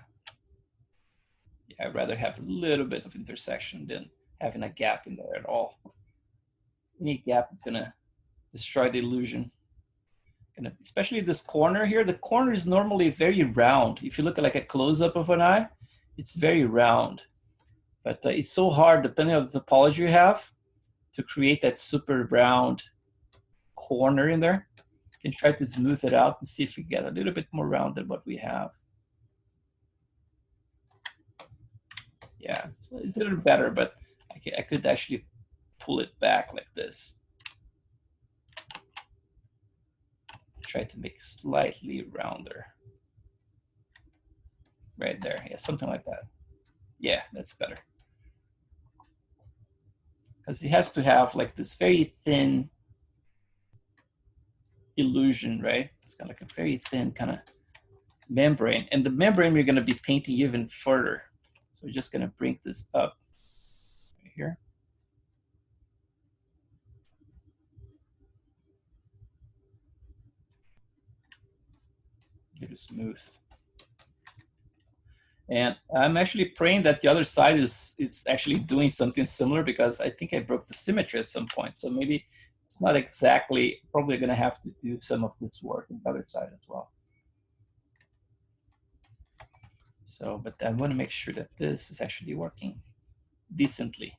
Yeah, I'd rather have a little bit of intersection than having a gap in there at all. Any gap is gonna destroy the illusion. Especially this corner here. The corner is normally very round. If you look at like a close-up of an eye, it's very round. But it's so hard, depending on the topology you have, to create that super round corner in there. You can try to smooth it out and see if you get a little bit more round than what we have. Yeah, it's a little better, but I could actually pull it back like this. Try to make it slightly rounder. Right there, yeah, something like that. Yeah, that's better. Because it has to have like this very thin illusion, right? It's got like a very thin kind of membrane. And the membrane we're going to be painting even further. So we're just going to bring this up right here. Get it smooth. And I'm actually praying that the other side is actually doing something similar, because I think I broke the symmetry at some point. So maybe it's not exactly, probably going to have to do some of this work on the other side as well. So, but I want to make sure that this is actually working decently.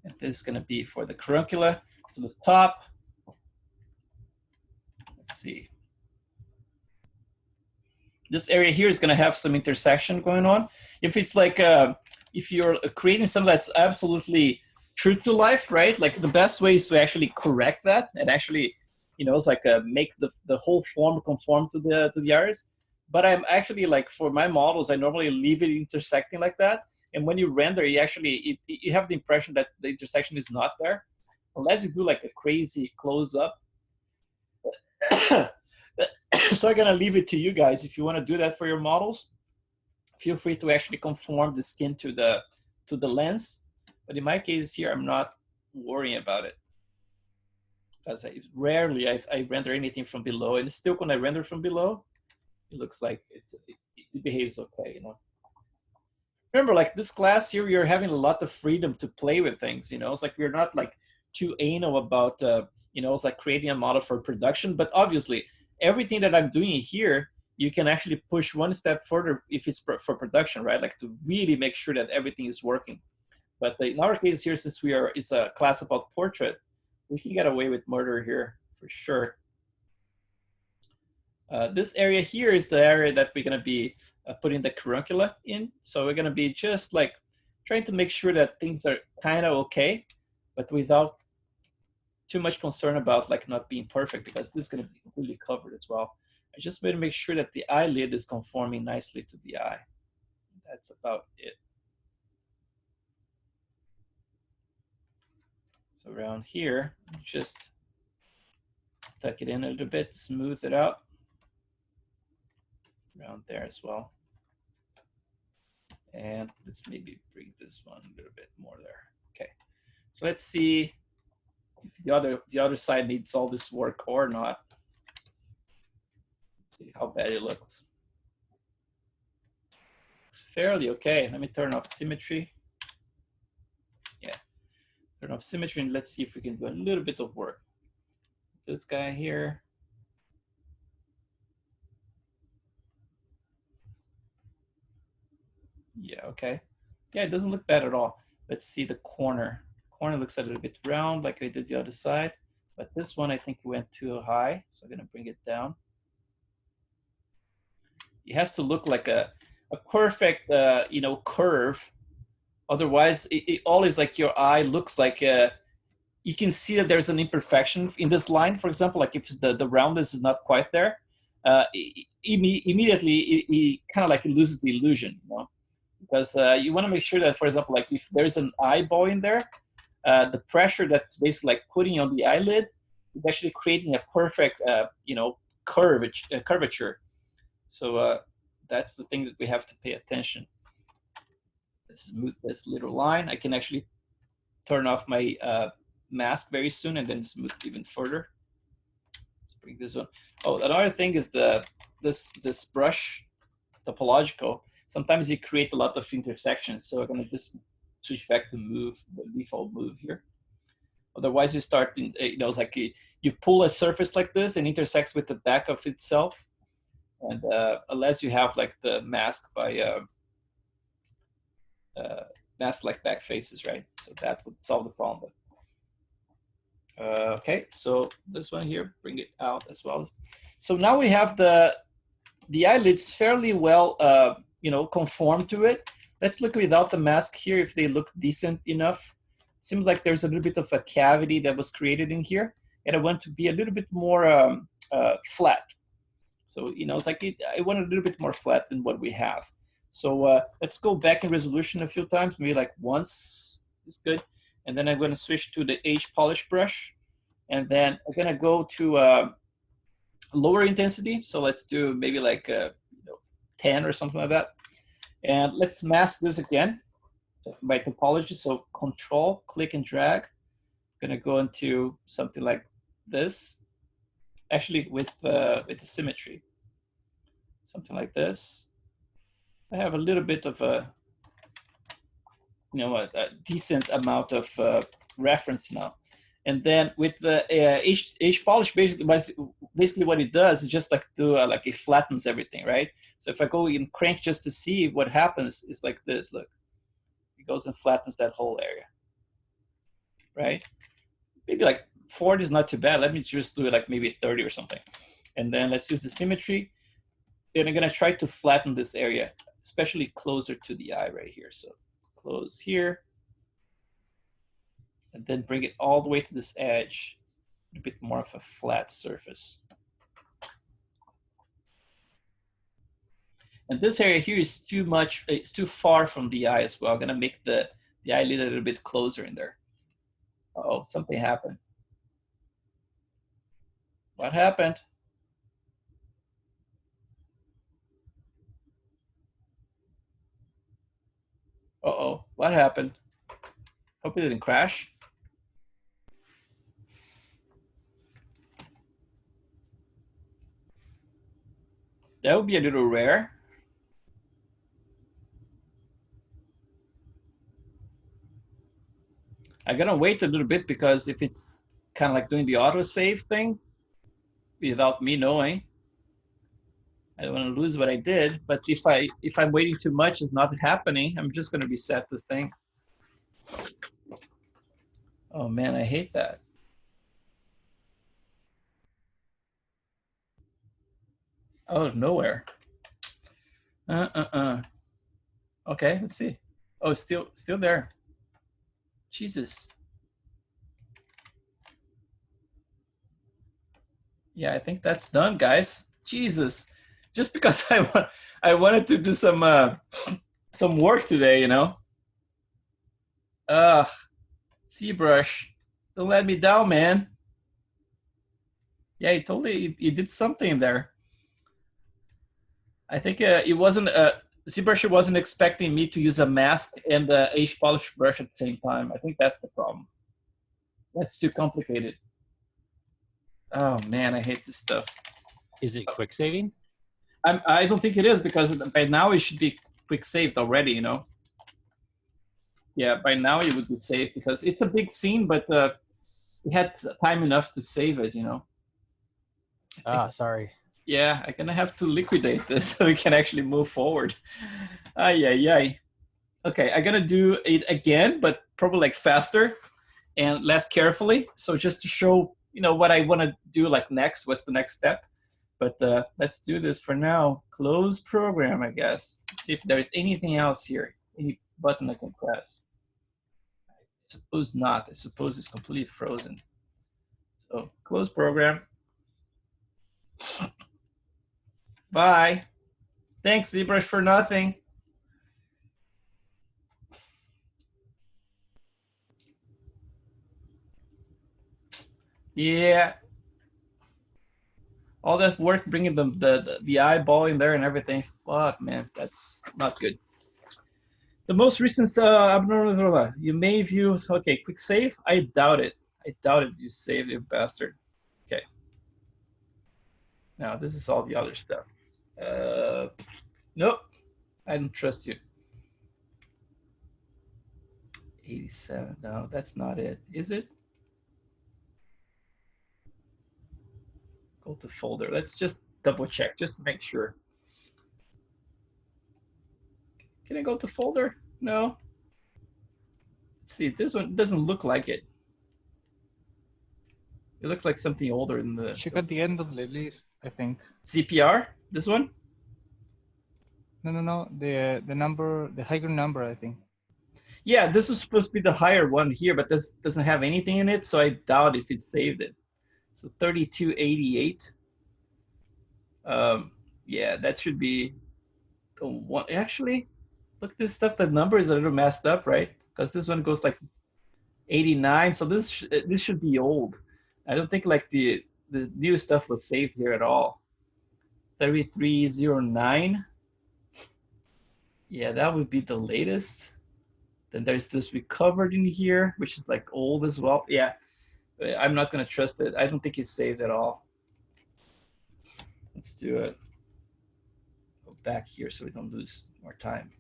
And this is going to be for the caruncula to the top. Let's see. This area here is going to have some intersection going on. If it's like, if you're creating something that's absolutely true to life, right? Like the best way is to actually correct that and actually, you know, it's like make the whole form conform to the iris. But I'm actually like, for my models, I normally leave it intersecting like that. And when you render, you actually, you have the impression that the intersection is not there, unless you do like a crazy close up. So I'm gonna leave it to you guys. If you want to do that for your models, feel free to actually conform the skin to the lens. But in my case here, I'm not worrying about it, because rarely I render anything from below, and still when I render from below, it looks like it behaves okay, you know. Remember, like this class here, you're having a lot of freedom to play with things, you know. It's like we're not like too anal about, you know, it's like creating a model for production. But obviously, everything that I'm doing here, you can actually push one step further if it's for production, right? Like to really make sure that everything is working. But in our case here, since it's a class about portrait, we can get away with murder here for sure. This area here is the area that we're going to be putting the caruncula in. So we're going to be just like trying to make sure that things are kind of okay, but without too much concern about like not being perfect because this is going to be completely covered as well. I just want to make sure that the eyelid is conforming nicely to the eye. That's about it. So around here, just tuck it in a little bit, smooth it out. Around there as well. And let's maybe bring this one a little bit more there. Okay, so let's see if the other side needs all this work or not. Let's see how bad it looks. It's fairly okay. Let me turn off symmetry. Yeah, turn off symmetry and let's see if we can do a little bit of work. This guy here. Yeah, okay. Yeah, it doesn't look bad at all. Let's see the corner. Corner looks a little bit round like I did the other side, but this one I think went too high, so I'm gonna bring it down. It has to look like a perfect, you know, curve. Otherwise, it always like your eye looks like you can see that there's an imperfection in this line. For example, like if the roundness is not quite there, immediately it kind of like loses the illusion, you know? Because you want to make sure that, for example, like if there's an eyeball in there, the pressure that's basically like putting on the eyelid is actually creating a perfect, you know, curvature. So that's the thing that we have to pay attention. Let's smooth this little line. I can actually turn off my mask very soon and then smooth even further. Let's bring this one. Oh, another thing is this brush topological. Sometimes you create a lot of intersections. So I'm gonna just switch back to move, the default move here. Otherwise you start, you know, it's like you pull a surface like this and intersects with the back of itself. And unless you have like the mask by mask like back faces, right? So that would solve the problem. Okay, so this one here, bring it out as well. So now we have the eyelids fairly well, you know, conform to it. Let's look without the mask here if they look decent enough. Seems like there's a little bit of a cavity that was created in here, and I want to be a little bit more flat. So, you know, it's like I want a little bit more flat than what we have. So let's go back in resolution a few times, maybe like once is good. And then I'm going to switch to the H polish brush. And then I'm going to go to lower intensity. So let's do maybe like you know, 10 or something like that. And let's mask this again by topology. So control, click and drag. I'm going to go into something like this. Actually with the symmetry. Something like this. I have a little bit of a, you know, a decent amount of reference now. And then with the H polish, basically what it does is just like do like it flattens everything, right? So if I go and crank just to see what happens, it's like this. Look, it goes and flattens that whole area, right? Maybe like 40 is not too bad. Let me just do it like maybe 30 or something. And then let's use the symmetry. And I'm gonna try to flatten this area, especially closer to the eye right here. So close here. And then bring it all the way to this edge, a bit more of a flat surface. And this area here is too much, it's too far from the eye as well. I'm gonna make the eyelid a little bit closer in there. Uh-oh, something happened. What happened? Uh-oh, what happened? Hope it didn't crash. That would be a little rare. I'm gonna wait a little bit because if it's kind of like doing the autosave thing without me knowing, I don't want to lose what I did. But if I'm waiting too much, it's not happening. I'm just gonna reset this thing. Oh man, I hate that. Oh, nowhere. Okay, let's see. Oh, still there. Jesus. Yeah, I think that's done, guys. Jesus, just because I wanted to do some work today, you know. ZBrush, don't let me down, man. Yeah, he totally he did something there. I think it wasn't ZBrush wasn't expecting me to use a mask and the H polish brush at the same time. I think that's the problem. That's too complicated. Oh man, I hate this stuff. Is it quick saving? I don't think it is, because by now it should be quick saved already, you know. Yeah, by now it would be saved because it's a big scene, but we had time enough to save it, you know. Sorry. Yeah, I'm gonna have to liquidate this so we can actually move forward. Ay, ay, ay. Okay, I'm gonna do it again, but probably like faster and less carefully. So just to show, you know, what I want to do like next, what's the next step. But let's do this for now. Close program, I guess. Let's see if there's anything else here, any button I can press. I suppose not. I suppose it's completely frozen. So close program. Bye. Thanks, ZBrush, for nothing. Yeah. All that work bringing the eyeball in there and everything. Fuck, man, that's not good. The most recent abnormal, you may view, okay, quick save? I doubt it. I doubt it you saved, you bastard. Okay. Now, this is all the other stuff. Nope, I don't trust you. 87, no, that's not it. Is it? Go to folder. Let's just double check, just to make sure. Can I go to folder? No. Let's see, this one doesn't look like it. It looks like something older than the... Check at the end of the list, I think. CPR? This one? No. The number, the higher number, I think. Yeah, this is supposed to be the higher one here, but this doesn't have anything in it, so I doubt if it saved it. So 3288. Yeah, that should be the one. Actually, look at this stuff. The number is a little messed up, right? Because this one goes like 89, so this should be old. I don't think like the new stuff was saved here at all. 3309. Yeah, that would be the latest. Then there's this recovered in here, which is like old as well. Yeah, I'm not gonna trust it. I don't think it's saved at all. Let's do it. Go back here so we don't lose more time.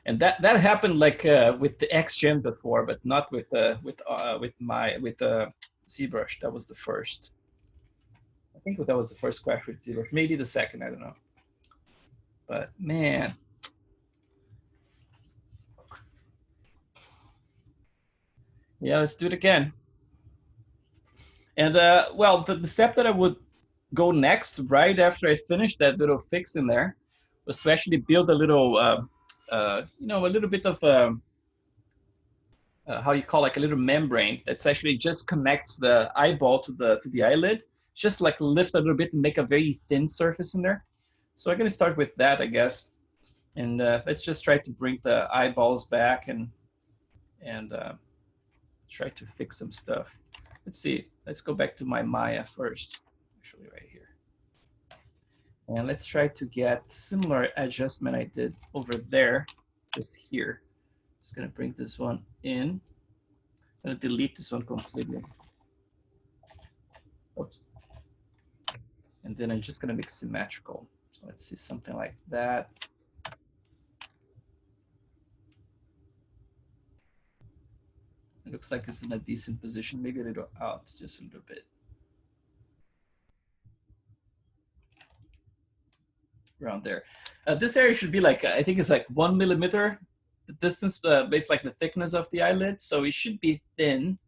And that happened like with the XGen before, but not with ZBrush. That was the first. I think that was the first crash with ZBrush. Maybe the second. I don't know. But man. Yeah, let's do it again. And well, the step that I would go next, right after I finished that little fix in there, was to actually build a little, you know, a little bit of how you call like a little membrane that's actually just connects the eyeball to the eyelid. Just like lift a little bit and make a very thin surface in there. So I'm gonna start with that, I guess. And let's just try to bring the eyeballs back and try to fix some stuff. Let's see. Let's go back to my Maya first. Actually, right here. And let's try to get similar adjustment I did over there, just here. Just gonna bring this one in. I'm gonna delete this one completely. Oops. And then I'm just gonna make symmetrical. So let's see something like that. It looks like it's in a decent position, maybe a little out, just a little bit. Around there. This area should be like, I think it's like 1 millimeter, the distance based like the thickness of the eyelid. So it should be thin.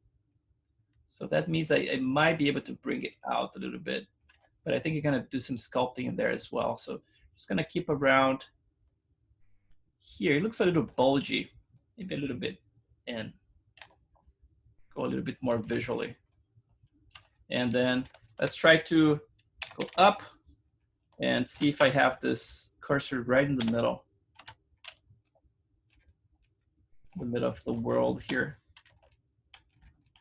So that means I might be able to bring it out a little bit, but I think you're gonna do some sculpting in there as well. So just gonna keep around here. It looks a little bulgy, maybe a little bit in. Go a little bit more visually. And then Let's try to go up and see if I have this cursor right in the middle of the world here,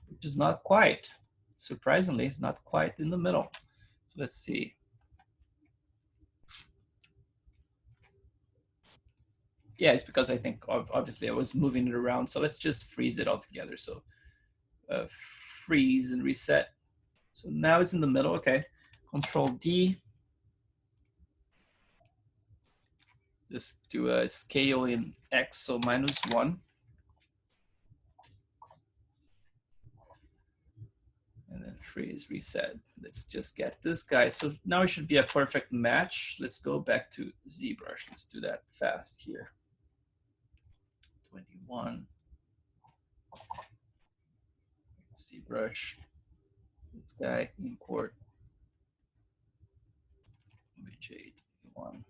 which is not quite. Surprisingly, it's not quite in the middle. So let's see. Yeah, it's because I think obviously I was moving it around. So let's just freeze it all together. So freeze and reset. So now it's in the middle. Okay, Control D. Just do a scale in X, so -1. And then freeze, reset. Let's just get this guy. So now it should be a perfect match. Let's go back to ZBrush. Let's do that fast here. 21. ZBrush. This guy, import. OBJ21.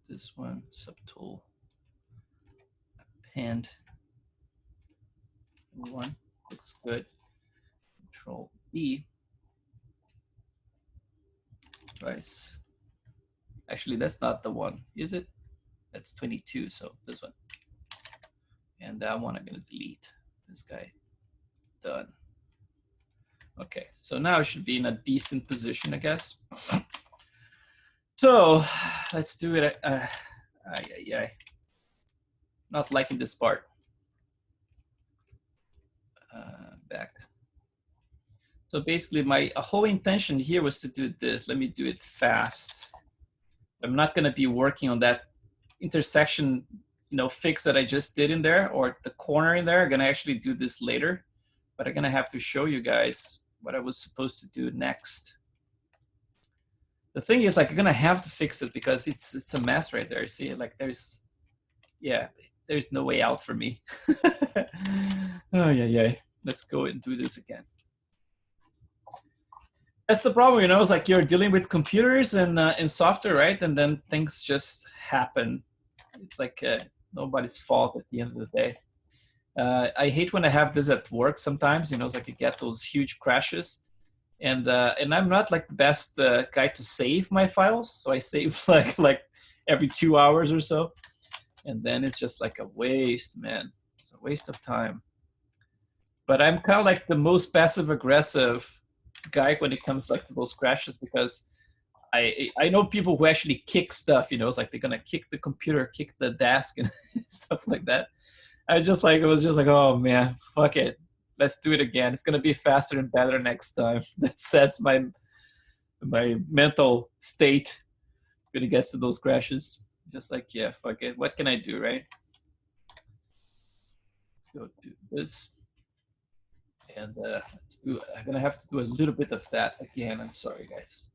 This one, subtool. Append. One looks good. Control B. Twice. Actually, that's not the one, is it? That's 22, so this one. And that one I'm gonna delete. This guy, done. Okay, so now it should be in a decent position, I guess. So let's do it. Not liking this part. Back. So basically my whole intention here was to do this. Let me do it fast. I'm not gonna be working on that intersection, fix that I just did in there, or the corner in there. I'm gonna actually do this later, but I'm gonna have to show you guys what I was supposed to do next. The thing is, like, I'm gonna have to fix it because it's a mess right there. See, like there's no way out for me. Oh yeah. Let's go and do this again. That's the problem, it's like you're dealing with computers and software, right? And then things just happen. It's like nobody's fault at the end of the day. I hate when I have this at work sometimes, it's like you get those huge crashes. And I'm not like the best guy to save my files. So I save like every 2 hours or so. And then it's just like a waste, man. It's a waste of time. But I'm kind of like the most passive aggressive guy when it comes like to those crashes, because I know people who actually kick stuff, it's like they're gonna kick the computer, kick the desk and stuff like that. It was just like, oh man, fuck it. Let's do it again. It's gonna be faster and better next time. That's my mental state when it gets to those crashes. Just like, yeah, fuck it. What can I do, right? Let's go do this. And let's do. I'm gonna have to do a little bit of that again. I'm sorry, guys.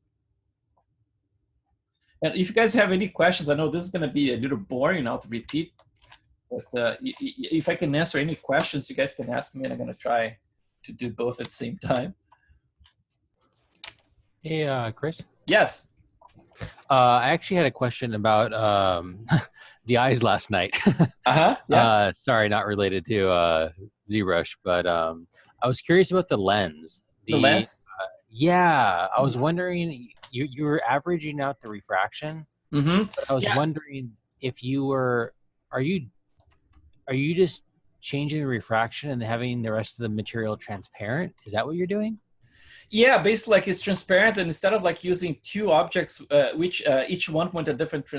And if you guys have any questions, I know this is gonna be a little boring now to repeat. But if I can answer any questions, you guys can ask me, and I'm gonna try to do both at the same time. Hey, Chris. Yes. I actually had a question about the eyes last night. Yeah. Sorry, not related to ZBrush, but I was curious about the lens. The lens? Yeah, I was wondering, you were averaging out the refraction. Mm-hmm. But I was wondering if you were, are you just changing the refraction and having the rest of the material transparent? Is that what you're doing? Yeah, basically like it's transparent, and instead of like using two objects, which each one with a different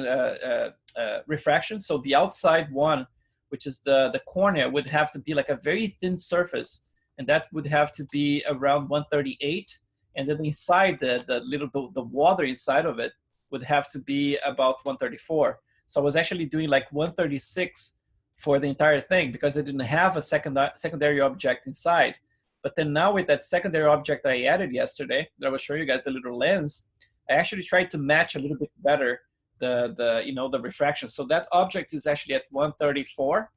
refraction. So the outside one, which is the cornea, would have to be like a very thin surface, and that would have to be around 138. And then inside the water inside of it would have to be about 134. So I was actually doing like 136 for the entire thing because I didn't have a secondary object inside. But then now with that secondary object that I added yesterday, that I was showing you guys, the little lens, I actually tried to match a little bit better the refraction. So that object is actually at 134.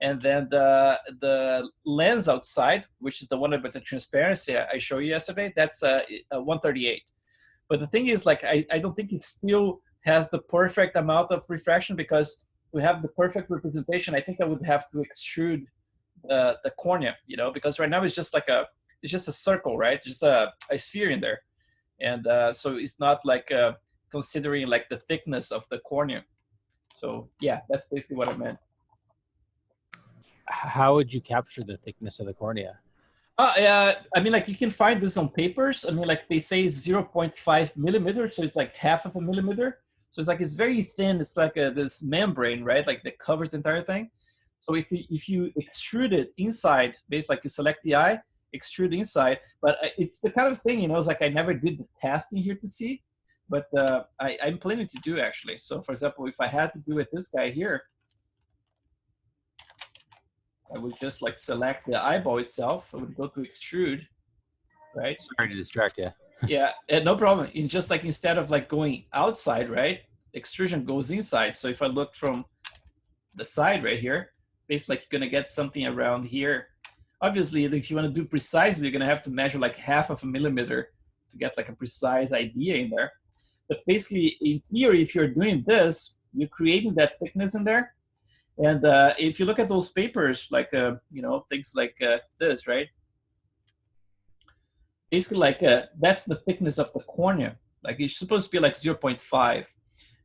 And then the lens outside, which is the one with the transparency I showed you yesterday, that's 138. But the thing is, like, I don't think it still has the perfect amount of refraction, because we have the perfect representation. I think I would have to extrude the cornea, because right now it's just like it's just a circle, right? Just a sphere in there. And so it's not like considering like the thickness of the cornea. So yeah, that's basically what I meant. How would you capture the thickness of the cornea? I mean, like you can find this on papers. I mean, like they say 0.5 millimeters, so it's like half of a millimeter. So it's like it's very thin. It's like this membrane, right? Like that covers the entire thing. So if you extrude it inside, basically like you select the eye, extrude inside. But it's the kind of thing, you know, it's like I never did the testing here to see, but I'm planning to do actually. So for example, if I had to do it this guy here, I would just like select the eyeball itself. I would go to extrude, right? Sorry to distract you. Yeah, no problem. In just like instead of like going outside, right? Extrusion goes inside. So if I look from the side right here, basically like you're gonna get something around here. Obviously, if you want to do precisely, you're gonna have to measure like half of a millimeter to get like a precise idea in there. But basically, in theory, if you're doing this, you're creating that thickness in there. And if you look at those papers, like, you know, things like this, right? Basically, like, that's the thickness of the cornea. Like, it's supposed to be like 0.5.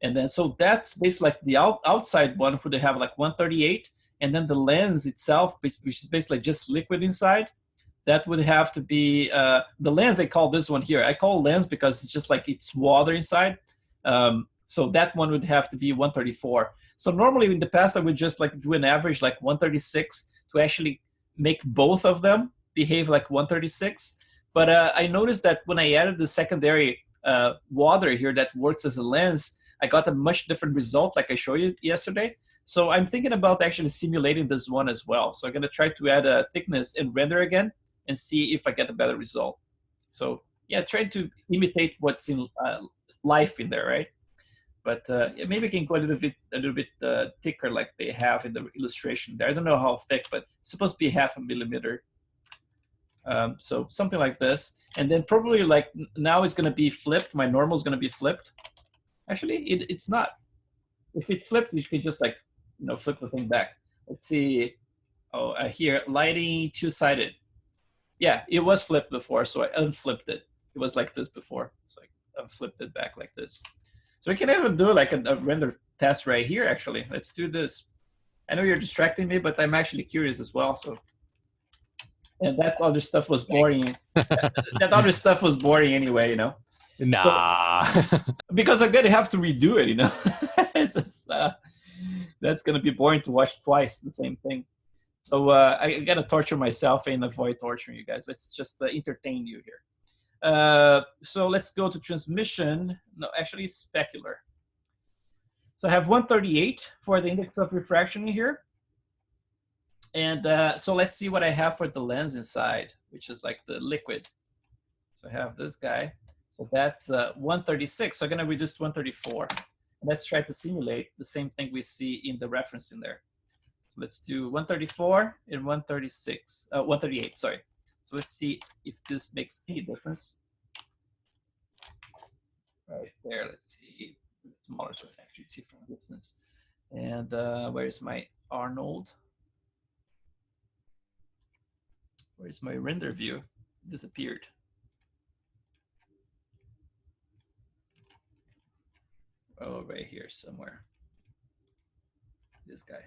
And then, so that's basically like the outside one would have like 138. And then the lens itself, which is basically just liquid inside, that would have to be, the lens, they call this one here. I call lens because it's just like it's water inside. So that one would have to be 134. So normally in the past, I would just like do an average like 136 to actually make both of them behave like 136. But I noticed that when I added the secondary water here that works as a lens, I got a much different result like I showed you yesterday. So I'm thinking about actually simulating this one as well. So I'm gonna try to add a thickness and render again and see if I get a better result. So yeah, try to imitate what's in life in there, right? But maybe I can go a little bit thicker like they have in the illustration there. I don't know how thick, but it's supposed to be half a millimeter. So something like this. And then probably like now it's gonna be flipped. My normal is gonna be flipped. Actually, it's not. If it's flipped, you can just like, you know, flip the thing back. Let's see. Oh, here, lighting two-sided. Yeah, it was flipped before, so I unflipped it. It was like this before, so I unflipped it back like this. So we can even do like a render test right here, actually. Let's do this. I know you're distracting me, but I'm actually curious as well. So, and that other stuff was boring. That other stuff was boring anyway, you know. Nah. So, because I'm gonna have to redo it, you know. It's just, that's gonna be boring to watch twice the same thing. So I gotta torture myself and avoid torturing you guys. Let's just entertain you here. So let's go to transmission. No, actually specular. So I have 138 for the index of refraction here. And so let's see what I have for the lens inside, which is like the liquid. So I have this guy. So that's 136. So I'm gonna reduce to 134. Let's try to simulate the same thing we see in the reference in there. So let's do 134 and 138, sorry. So let's see if this makes any difference. Right there, let's see. Smaller so I can actually see from a distance. And where's my Arnold? Where's my render view? It disappeared. Oh, right here somewhere. This guy.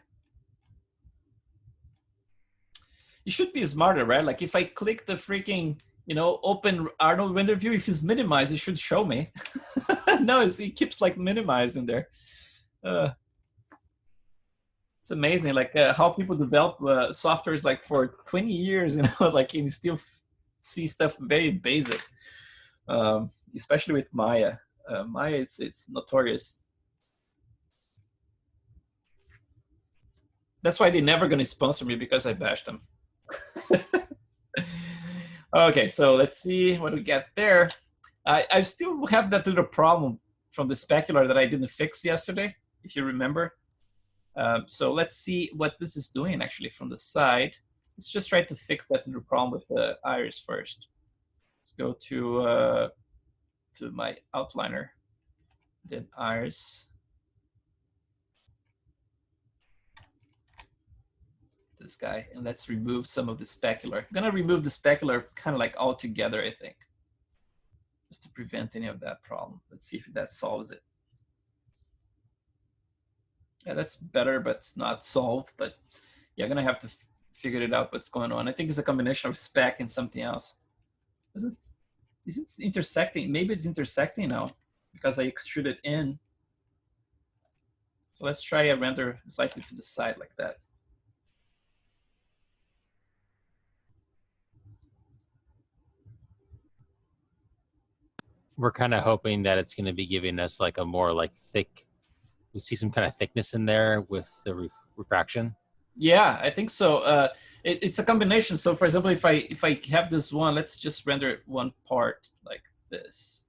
You should be smarter, right? Like if I click the freaking, you know, open Arnold render view, if it's minimized, it should show me. No, it keeps like minimized in there. It's amazing, like how people develop softwares like for 20 years, you know, like and still see stuff very basic, especially with Maya. Maya, it's notorious. That's why they're never going to sponsor me, because I bashed them. Okay, so let's see what we get there. I still have that little problem from the specular that I didn't fix yesterday, if you remember. So let's see what this is doing actually from the side. Let's just try to fix that little problem with the iris first. Let's go to my outliner, then iris. this guy, and let's remove some of the specular. I'm gonna remove the specular kind of like all together, I think, just to prevent any of that problem. Let's see if that solves it. Yeah, that's better, but it's not solved. But yeah, I'm gonna have to figure it out what's going on. I think it's a combination of spec and something else. Is it intersecting? Maybe it's intersecting now because I extruded in. So let's try a render slightly to the side like that. We're kind of hoping that it's going to be giving us like a more like thick, we see some kind of thickness in there with the refraction. Yeah, I think so. It's a combination. So for example, if I have this one, let's just render one part like this.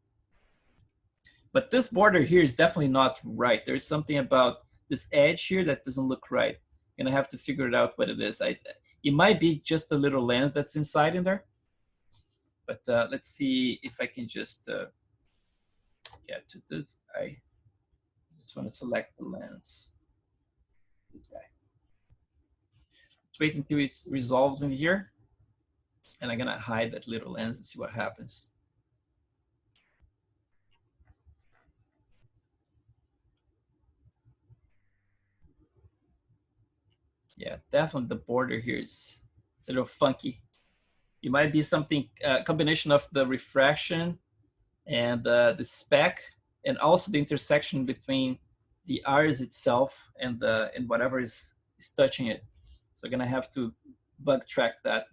But this border here is definitely not right. There's something about this edge here that doesn't look right. I'm gonna have to figure it out what it is. It might be just a little lens that's inside in there. But let's see if I can just get to this guy. I just want to select the lens. This guy. Let's wait until it resolves in here. And I'm gonna hide that little lens and see what happens. Yeah, definitely the border here is it's a little funky. It might be something, combination of the refraction and the spec, and also the intersection between the iris itself and whatever is touching it. So I'm gonna have to bug track that,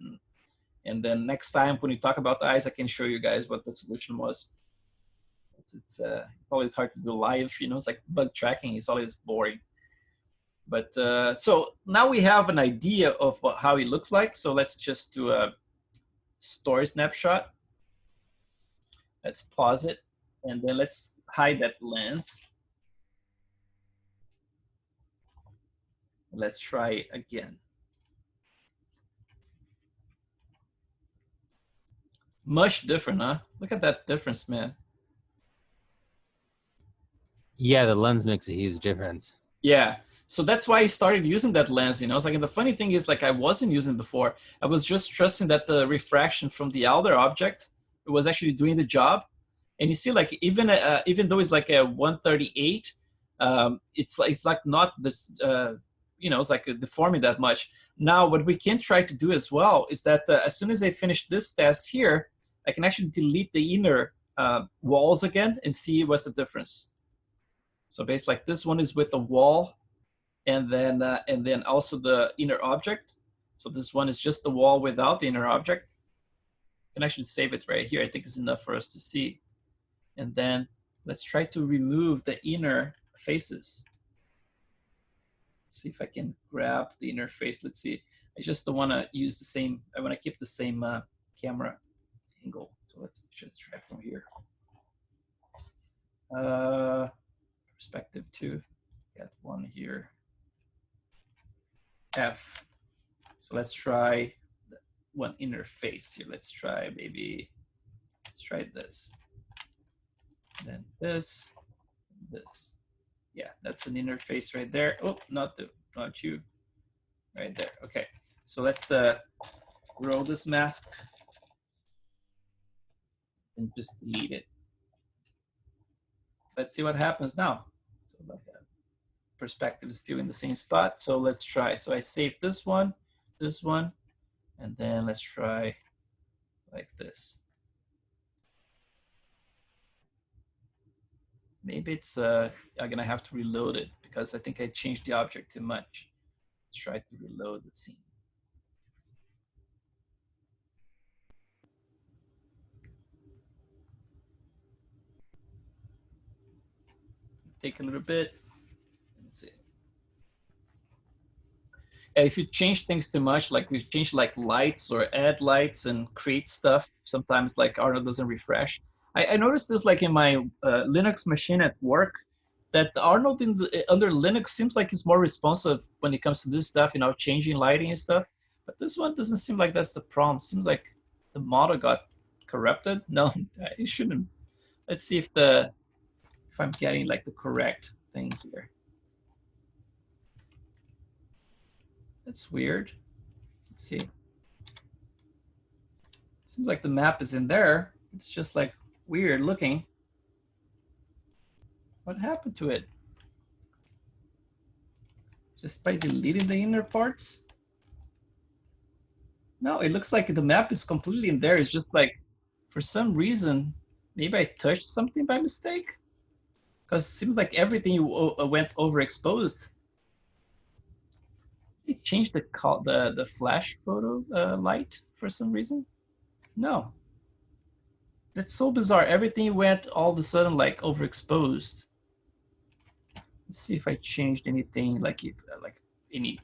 and then next time when we talk about the eyes, I can show you guys what the solution was. It's always hard to do live, you know. It's like bug tracking is always boring. But so now we have an idea of how it looks like. So let's just do a story snapshot. Let's pause it, and then let's hide that lens. Let's try it again. Much different, huh? Look at that difference, man. Yeah, the lens makes a huge difference. Yeah. So that's why I started using that lens, you know. It's like, and the funny thing is, like, I wasn't using before. I was just trusting that the refraction from the outer object was actually doing the job. And you see, like, even though it's like a 138, it's like not this, you know, it's like deforming that much. Now, what we can try to do as well is that as soon as I finish this test here, I can actually delete the inner walls again and see what's the difference. So basically, like, this one is with the wall, and then also the inner object. So this one is just the wall without the inner object. You can actually save it right here. I think it's enough for us to see. And then let's try to remove the inner faces. See if I can grab the inner face. Let's see. I just don't want to use the same. I want to keep the same camera angle. So let's just try from here. Perspective 2. Got one here. F. So let's try one inner face here. Let's try maybe. Let's try this. Then this. This. Yeah, that's an interface right there. Oh, not you. Right there. Okay. So let's roll this mask and just delete it. Let's see what happens now. So like that. Perspective is still in the same spot. So let's try. So I saved this one, and then let's try like this. Maybe it's I'm gonna have to reload it because I think I changed the object too much. Let's try to reload the scene. Take a little bit. Let's see. If you change things too much, like we've changed like lights or add lights and create stuff, sometimes like Arnold doesn't refresh. I noticed this like in my Linux machine at work, that Arnold under Linux seems like it's more responsive when it comes to this stuff, you know, changing lighting and stuff. But this one doesn't seem like that's the problem. Seems like the model got corrupted. No, it shouldn't. Let's see if I'm getting like the correct thing here. That's weird. Let's see. Seems like the map is in there. It's just like weird looking. What happened to it? Just by deleting the inner parts? No, it looks like the map is completely in there. It's just like, for some reason, maybe I touched something by mistake? Because it seems like everything went overexposed. It changed the flash photo light for some reason? No. That's so bizarre. Everything went all of a sudden like overexposed. Let's see if I changed anything, like if like any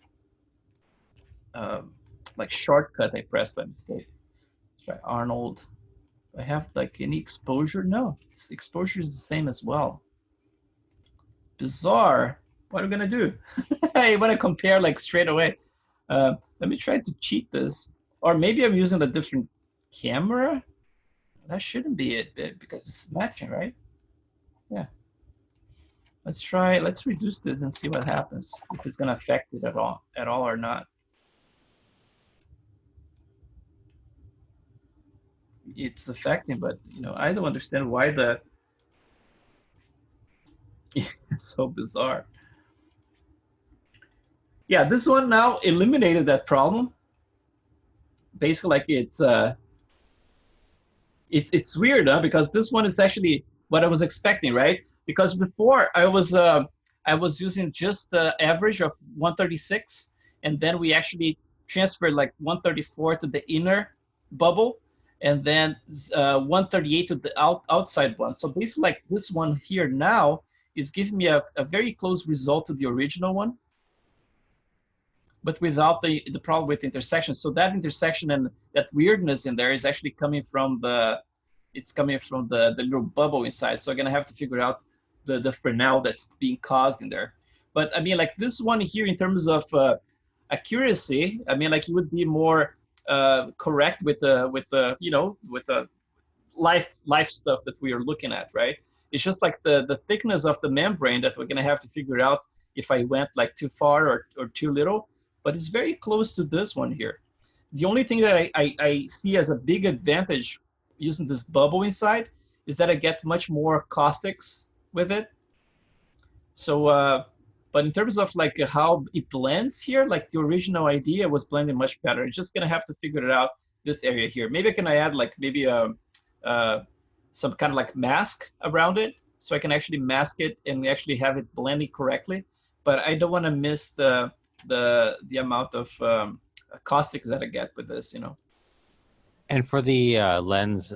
like shortcut I pressed by mistake. Let's try Arnold. Do I have like any exposure? No, exposure is the same as well. Bizarre. What are we gonna do? I want to compare like straight away. Let me try to cheat this, or maybe I'm using a different camera. That shouldn't be it because it's matching, right? Yeah. Let's try. Let's reduce this and see what happens. If it's gonna affect it at all or not. It's affecting, but you know, I don't understand why the. It's so bizarre. Yeah, this one now eliminated that problem. Basically, like it's weird, huh? Because this one is actually what I was expecting, right? Because before I was using just the average of 136, and then we actually transferred like 134 to the inner bubble, and then 138 to the outside one. So basically, like this one here now is giving me a very close result to the original one, but without the problem with intersection. So that intersection and that weirdness in there is actually coming from the little bubble inside. So I'm gonna have to figure out the Fresnel that's being caused in there. But I mean, like this one here in terms of accuracy, I mean, like it would be more correct with the you know, with the life stuff that we are looking at, right? It's just like the thickness of the membrane that we're gonna have to figure out if I went like too far or too little. But it's very close to this one here. The only thing that I see as a big advantage using this bubble inside is that I get much more caustics with it. So, but in terms of like how it blends here, like the original idea was blending much better. It's just gonna have to figure it out this area here. Maybe I can add like maybe some kind of like mask around it, so I can actually mask it and actually have it blending correctly. But I don't want to miss the amount of caustics that I get with this, you know. And for the lens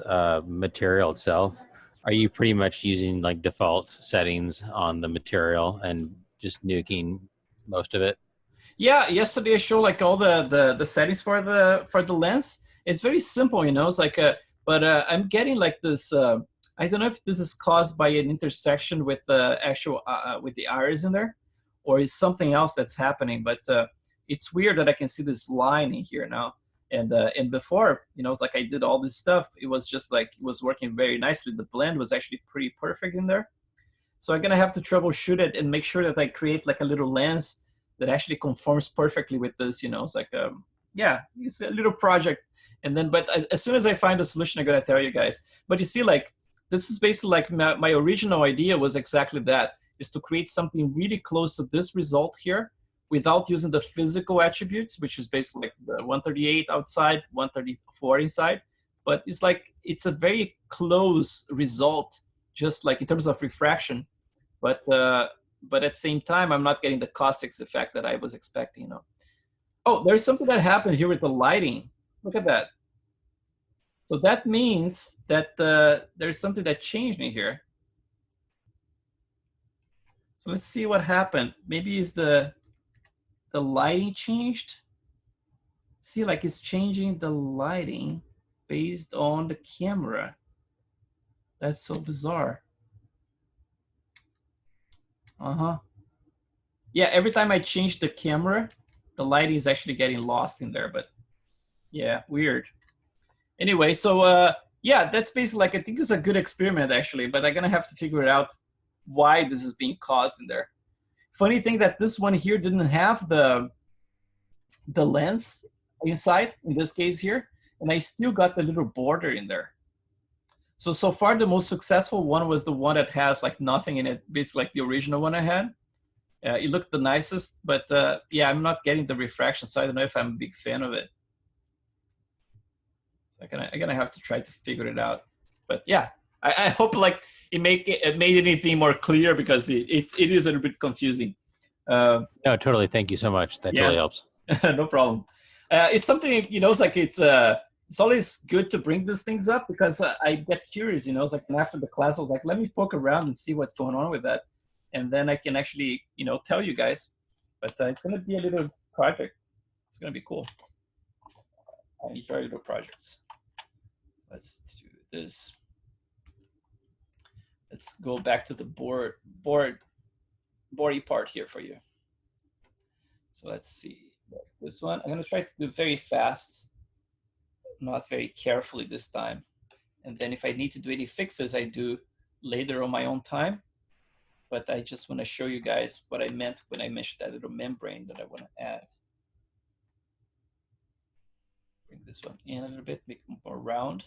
material itself, are you pretty much using like default settings on the material and just nuking most of it? Yeah, yesterday I showed like all the settings for the lens. It's very simple, you know. It's like but I'm getting like this. I don't know if this is caused by an intersection with the actual with the iris in there, or is something else that's happening. But it's weird that I can see this line in here now. And before, you know, it's like I did all this stuff. It was just like it was working very nicely. The blend was actually pretty perfect in there. So I'm gonna have to troubleshoot it and make sure that I create like a little lens that actually conforms perfectly with this. You know, it's like yeah, it's a little project. And then, but as soon as I find a solution, I'm gonna tell you guys. But you see, like this is basically like my original idea was exactly that, is to create something really close to this result here, without using the physical attributes, which is basically like the 138 outside, 134 inside. But it's like, it's a very close result, just like in terms of refraction. But at the same time, I'm not getting the caustics effect that I was expecting, you know. Oh, there's something that happened here with the lighting. Look at that. So that means that there's something that changed in here. So let's see what happened. Maybe it's the lighting changed. See, like it's changing the lighting based on the camera. That's so bizarre. Yeah, every time I change the camera, the lighting is actually getting lost in there, but yeah, weird. Anyway, so yeah, that's basically like, I think it's a good experiment actually, but I'm gonna have to figure it out why this is being caused in there. Funny thing that this one here didn't have the lens inside, in this case here, and I still got the little border in there. So far the most successful one was the one that has like nothing in it, basically like the original one I had. It looked the nicest, but yeah, I'm not getting the refraction, so I don't know if I'm a big fan of it. So I'm gonna have to try to figure it out. But yeah, I hope like it made anything more clear, because it is a little bit confusing. No, totally. Thank you so much. That totally helps. No problem. It's something, you know, it's like it's always good to bring these things up, because I get curious, you know, like after the class, I was like, let me poke around and see what's going on with that. And then I can actually, you know, tell you guys. But it's going to be a little project. It's going to be cool. I enjoy little projects. Let's do this. Let's go back to the boardy part here for you. So let's see. This one, I'm going to try to do very fast, not very carefully this time. And then if I need to do any fixes, I do later on my own time. But I just want to show you guys what I meant when I mentioned that little membrane that I want to add. Bring this one in a little bit, make it more round.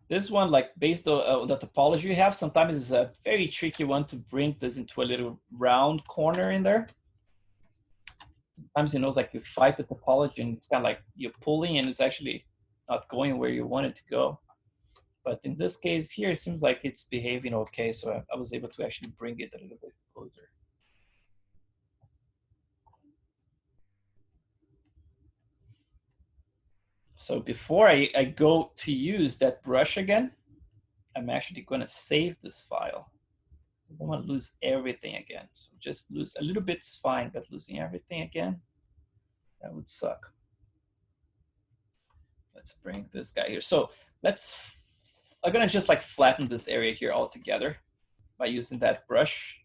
This one, like based on the topology you have, sometimes it's a very tricky one to bring this into a little round corner in there. Sometimes, you know, it's like you fight the topology and it's kind of like you're pulling and it's actually not going where you want it to go. But in this case here, it seems like it's behaving okay. So I was able to actually bring it a little bit closer. So before I go to use that brush again, I'm actually going to save this file. I don't want to lose everything again. So just lose a little bit's fine, but losing everything again, that would suck. Let's bring this guy here. So I'm going to just like flatten this area here altogether by using that brush,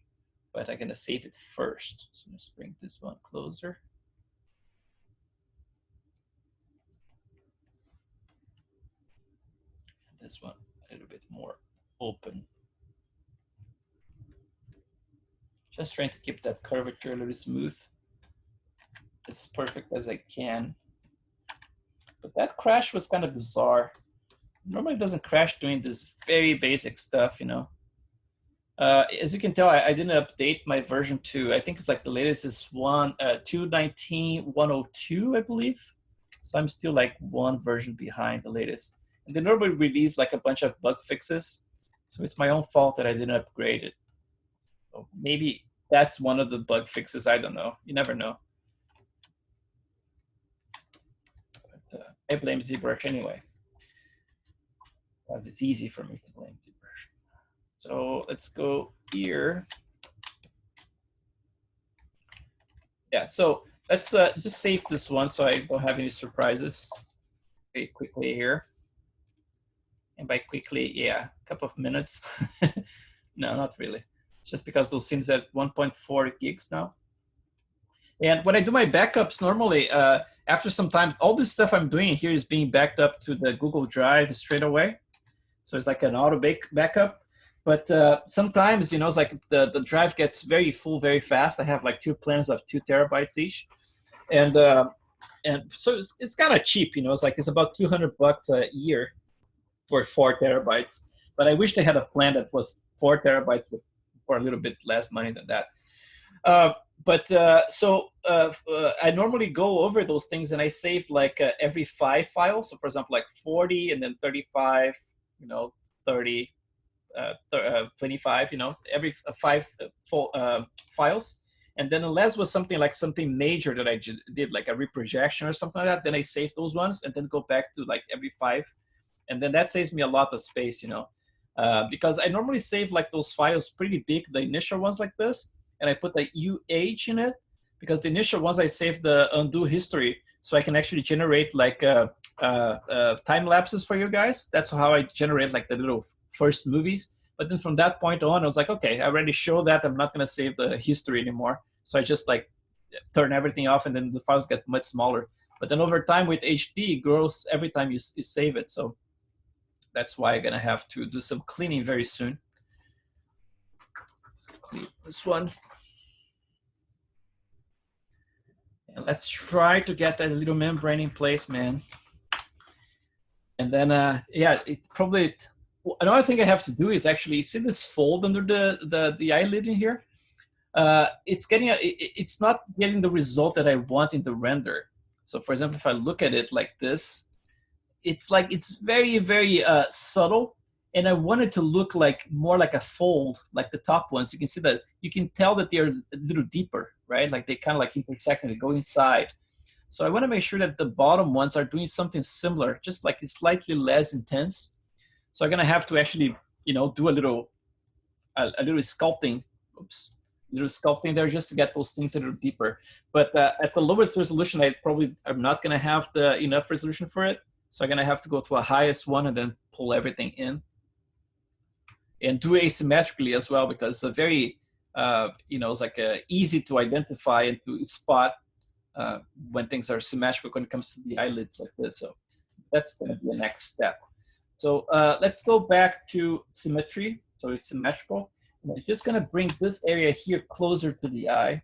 but I'm going to save it first. So let's bring this one closer. This one a little bit more open. Just trying to keep that curvature a little smooth, as perfect as I can. But that crash was kind of bizarre. Normally it doesn't crash doing this very basic stuff, you know. As you can tell, I didn't update my version to, I think it's like the latest is 2.19.102, I believe. So I'm still like one version behind the latest. And they normally release like a bunch of bug fixes. So it's my own fault that I didn't upgrade it. So maybe that's one of the bug fixes. I don't know. You never know. But, I blame ZBrush anyway. It's easy for me to blame ZBrush. So let's go here. Yeah, so let's just save this one so I don't have any surprises very quickly here. And by quickly, yeah, a couple of minutes. No, not really. It's just because those scenes at 1.4 gigs now. And when I do my backups, normally after some time, all this stuff I'm doing here is being backed up to the Google Drive straight away. So it's like an auto backup. But sometimes, you know, it's like the drive gets very full very fast. I have like 2 plans of 2 terabytes each. And so it's kind of cheap, you know, it's about $200 a year for 4 terabytes. But I wish they had a plan that was 4 terabytes for a little bit less money than that. I normally go over those things and I save like every 5 files. So for example, like 40 and then 35, you know, 30, 25, you know, every 5 files. And then unless was something major that I did, like a reprojection or something like that, then I save those ones and then go back to like every 5. And then that saves me a lot of space, you know, because I normally save like those files pretty big, the initial ones like this, and I put the UH in it because the initial ones I save the undo history so I can actually generate like time lapses for you guys. That's how I generate like the little first movies. But then from that point on, I was like, okay, I already showed that. I'm not going to save the history anymore. So I just like turn everything off and then the files get much smaller. But then over time with HD, it grows every time you save it. So that's why I'm going to have to do some cleaning very soon. So clean this one. And let's try to get that little membrane in place, man. And then, yeah, it probably, another thing I have to do is actually, see this fold under the eyelid in here? It's not getting the result that I want in the render. So for example, if I look at it like this, it's very, very subtle. And I want it to look like more like a fold, like the top ones. You can see that, you can tell that they're a little deeper, right? Like they kind of like intersect and they go inside. So I want to make sure that the bottom ones are doing something similar, just like it's slightly less intense. So I'm gonna have to actually, you know, do a little sculpting. Oops. Little sculpting there just to get those things a little deeper. But at the lowest resolution, I'm not gonna have enough resolution for it. So I'm gonna have to go to a highest one and then pull everything in. And do asymmetrically as well, because it's a very, you know, it's like easy to identify and to spot when things are symmetrical when it comes to the eyelids like this. So that's gonna be the next step. So let's go back to symmetry. So it's symmetrical. And I'm just gonna bring this area here closer to the eye.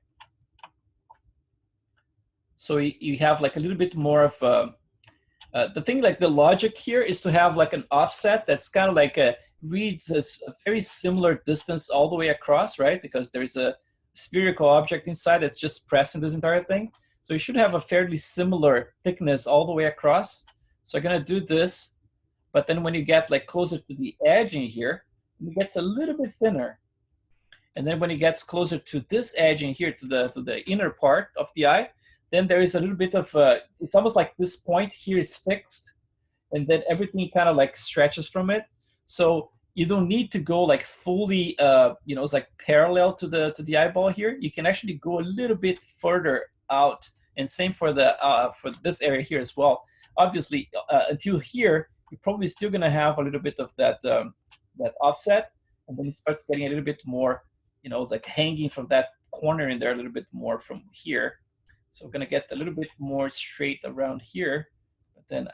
So you have like a little bit more of the thing, like the logic here is to have like an offset that's kind of like reads as a very similar distance all the way across, right? Because there's a spherical object inside that's just pressing this entire thing. So you should have a fairly similar thickness all the way across. So I'm gonna do this, but then when you get like closer to the edge in here, it gets a little bit thinner. And then when it gets closer to this edge in here, to the inner part of the eye, then there is a little bit of, it's almost like this point here is fixed, and then everything kind of like stretches from it. So you don't need to go like fully, you know, it's like parallel to the eyeball here. You can actually go a little bit further out, and same for for this area here as well. Obviously, until here, you're probably still gonna have a little bit of that that offset, and then it starts getting a little bit more, you know, it's like hanging from that corner in there a little bit more from here. So we're gonna get a little bit more straight around here, but then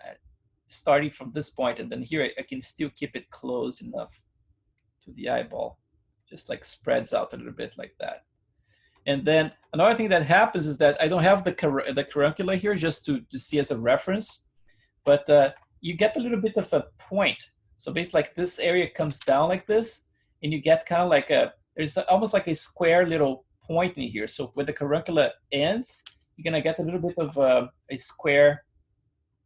starting from this point, and then here I can still keep it close enough to the eyeball, just like spreads out a little bit like that. And then another thing that happens is that I don't have the caruncula here just to see as a reference, but you get a little bit of a point. So basically like this area comes down like this, and you get kind of like there's almost like a square little point in here. So when the caruncula ends, you're gonna get a little bit of a square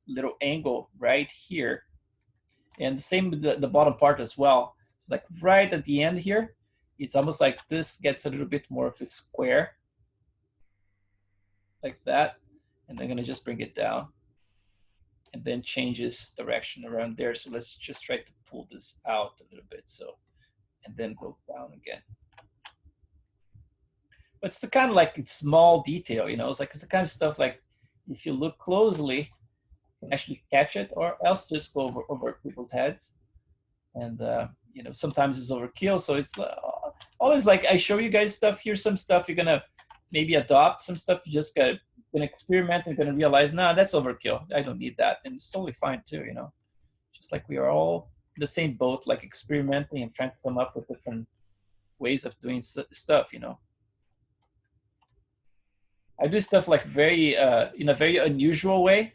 little angle right here. And the same with the bottom part as well. It's like right at the end here, it's almost like this gets a little bit more of a square, like that. And I'm gonna just bring it down, and then changes direction around there. So let's just try to pull this out a little bit. So, and then go down again. But it's the kind of like it's small detail, you know, it's like it's the kind of stuff like if you look closely, you can actually catch it, or else just go over people's heads. And, you know, sometimes it's overkill. So it's always like I show you guys stuff, here's some stuff you're gonna maybe adopt, some stuff you just gonna experiment and gonna realize, nah, that's overkill. I don't need that. And it's totally fine too, you know, just like we are all in the same boat, like experimenting and trying to come up with different ways of doing stuff, you know. I do stuff like very, in a very unusual way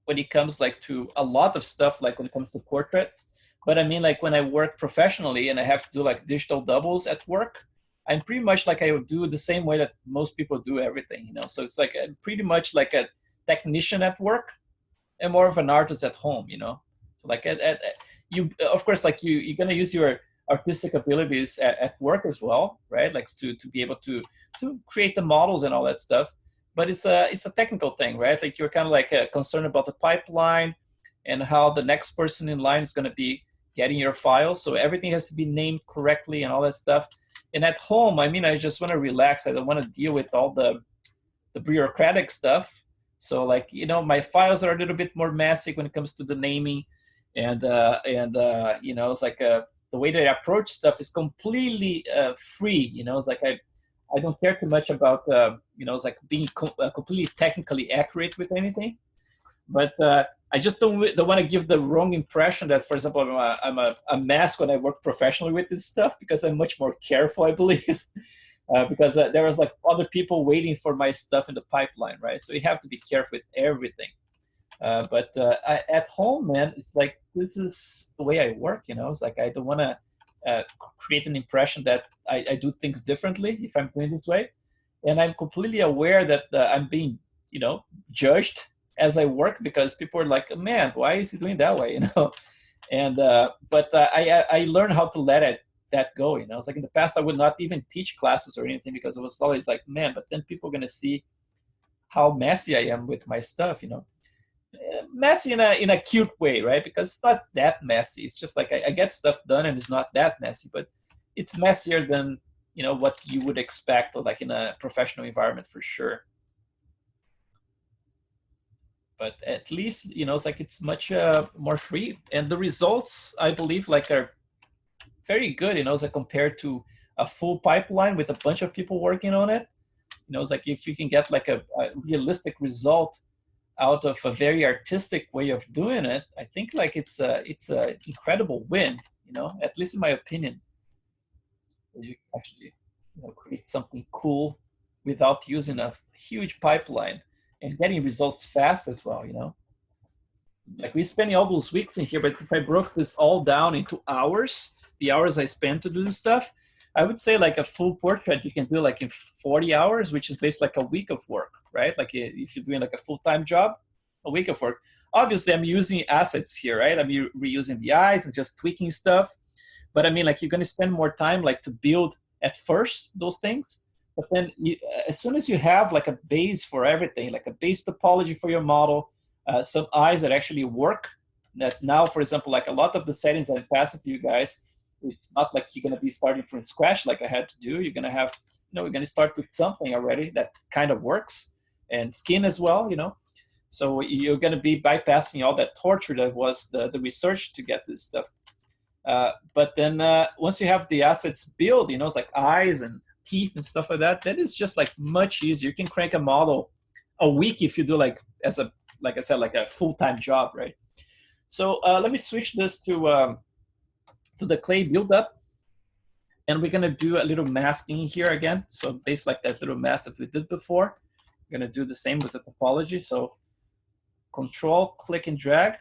when it comes like to a lot of stuff, like when it comes to portraits. But I mean, like when I work professionally and I have to do like digital doubles at work, I'm pretty much like I would do the same way that most people do everything, you know. So it's like pretty much like a technician at work and more of an artist at home, you know. So like you, of course, like you're gonna use your artistic abilities at work as well, right? Like to be able to create the models and all that stuff. But it's a technical thing, right? Like you're kind of like concerned about the pipeline and how the next person in line is going to be getting your file. So everything has to be named correctly and all that stuff. And at home, I mean, I just want to relax. I don't want to deal with all the bureaucratic stuff. So like, you know, my files are a little bit more messy when it comes to the naming, and you know, it's like the way that I approach stuff is completely free. You know, it's like I don't care too much about you know, it's like being completely technically accurate with anything. But I just don't want to give the wrong impression that, for example, I'm a mess when I work professionally with this stuff, because I'm much more careful, I believe. because there was like other people waiting for my stuff in the pipeline, right? So you have to be careful with everything. But at home, man, it's like, this is the way I work, you know. It's like I don't want to create an impression that I do things differently if I'm doing this way. And I'm completely aware that I'm being, you know, judged as I work, because people are like, man, why is he doing that way, you know? And but I learned how to let that go, you know. It's like in the past I would not even teach classes or anything, because it was always like, man, but then people are gonna see how messy I am with my stuff, you know. Messy in a cute way, right? Because it's not that messy. It's just like I get stuff done and it's not that messy, but it's messier than, you know, what you would expect, like in a professional environment, for sure. But at least, you know, it's like it's much more free, and the results, I believe, like are very good, you know, as compared to a full pipeline with a bunch of people working on it. You know, it's like if you can get like a realistic result out of a very artistic way of doing it, I think like it's a incredible win, you know, at least in my opinion. You actually, you know, create something cool without using a huge pipeline and getting results fast as well, you know. Like we're spending all those weeks in here, but if I broke this all down into hours, the hours I spend to do this stuff, I would say like a full portrait you can do like in 40 hours, which is basically like a week of work, right? Like if you're doing like a full-time job, a week of work. Obviously, I'm using assets here, right? I'm reusing the eyes and just tweaking stuff. But I mean, like you're going to spend more time like to build at first those things. But then as soon as you have like a base for everything, like a base topology for your model, some eyes that actually work, that now, for example, like a lot of the settings I passed to you guys, it's not like you're going to be starting from scratch like I had to do. You're going to have, you know, we're going to start with something already that kind of works, and skin as well, you know. So you're going to be bypassing all that torture that was the research to get this stuff. But then once you have the assets built, you know, it's like eyes and teeth and stuff like that, then it's just like much easier. You can crank a model a week if you do like as a, like I said, like a full-time job, right? So let me switch this to the clay buildup, and we're gonna do a little masking here again. So based like that little mask that we did before, we're gonna do the same with the topology. So Control, click and drag.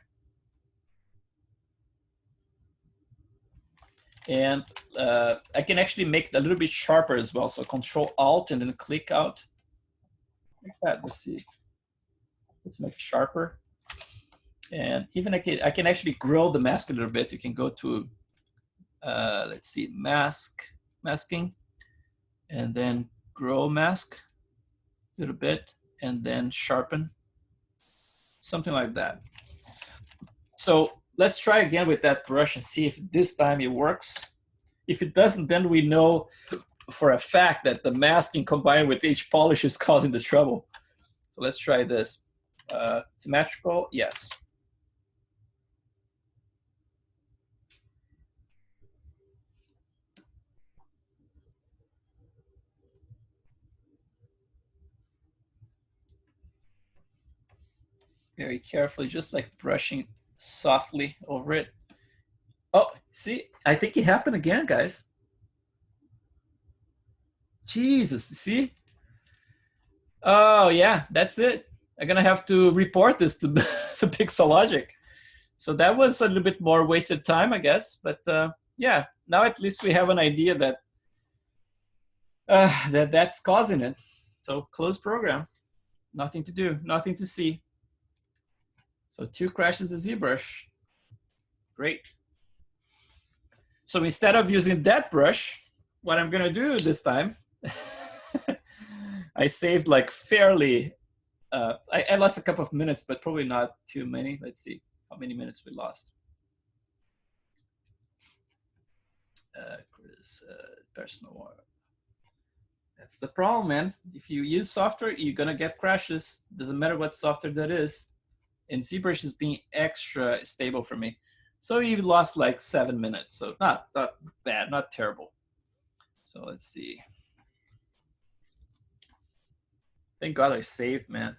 And I can actually make it a little bit sharper as well. So Control Alt and then click out. Like that. Let's see. Let's make it sharper. And even I can actually grow the mask a little bit. You can go to let's see, masking, and then grow mask a little bit, and then sharpen, something like that. So let's try again with that brush and see if this time it works. If it doesn't, then we know for a fact that the masking combined with H polish is causing the trouble. So let's try this. Symmetrical, yes. Very carefully, just like brushing softly over it. Oh, see, I think it happened again, guys. Jesus, see? Oh yeah, that's it. I'm gonna have to report this to the Pixologic. So that was a little bit more wasted time, I guess. But yeah, now at least we have an idea that that's causing it. So close program, nothing to do, nothing to see. So 2 crashes is ZBrush. Great. So instead of using that brush, what I'm gonna do this time, I saved like fairly, I lost a couple of minutes, but probably not too many. Let's see how many minutes we lost. Chris, personal. That's the problem, man. If you use software, you're gonna get crashes. Doesn't matter what software that is. And ZBrush is being extra stable for me. So you lost like 7 minutes. So not bad, not terrible. So let's see. Thank God I saved, man.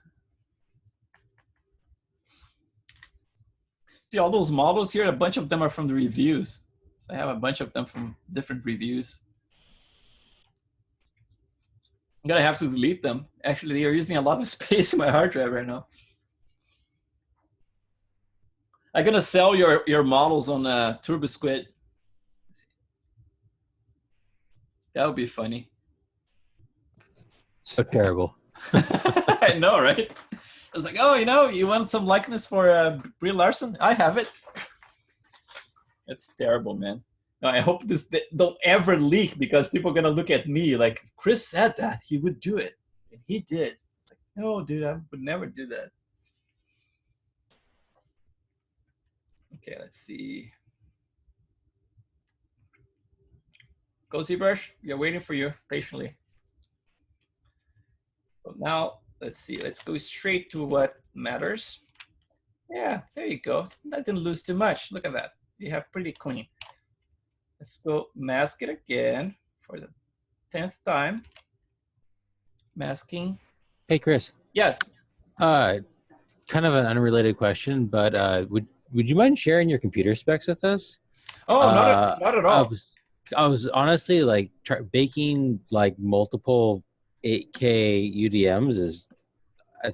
See all those models here, a bunch of them are from the reviews. So I have a bunch of them from different reviews. I'm gonna have to delete them. Actually, they are using a lot of space in my hard drive right now. I'm gonna sell your models on Turbo Squid. That would be funny. So terrible. I know, right? I was like, oh, you want some likeness for Brie Larson? I have it. It's terrible, man. No, I hope this don't ever leak because people are gonna look at me like Chris said that he would do it, and he did. It's like, no, dude, I would never do that. Okay, let's see. Go ZBrush, we are waiting for you patiently. So now, let's see. Let's go straight to what matters. Yeah, there you go. I didn't lose too much. Look at that. You have pretty clean. Let's go mask it again for the 10th time. Masking. Hey, Chris. Yes. Kind of an unrelated question, but would you mind sharing your computer specs with us? Oh, not at all. I was honestly like baking like multiple 8K UDMs is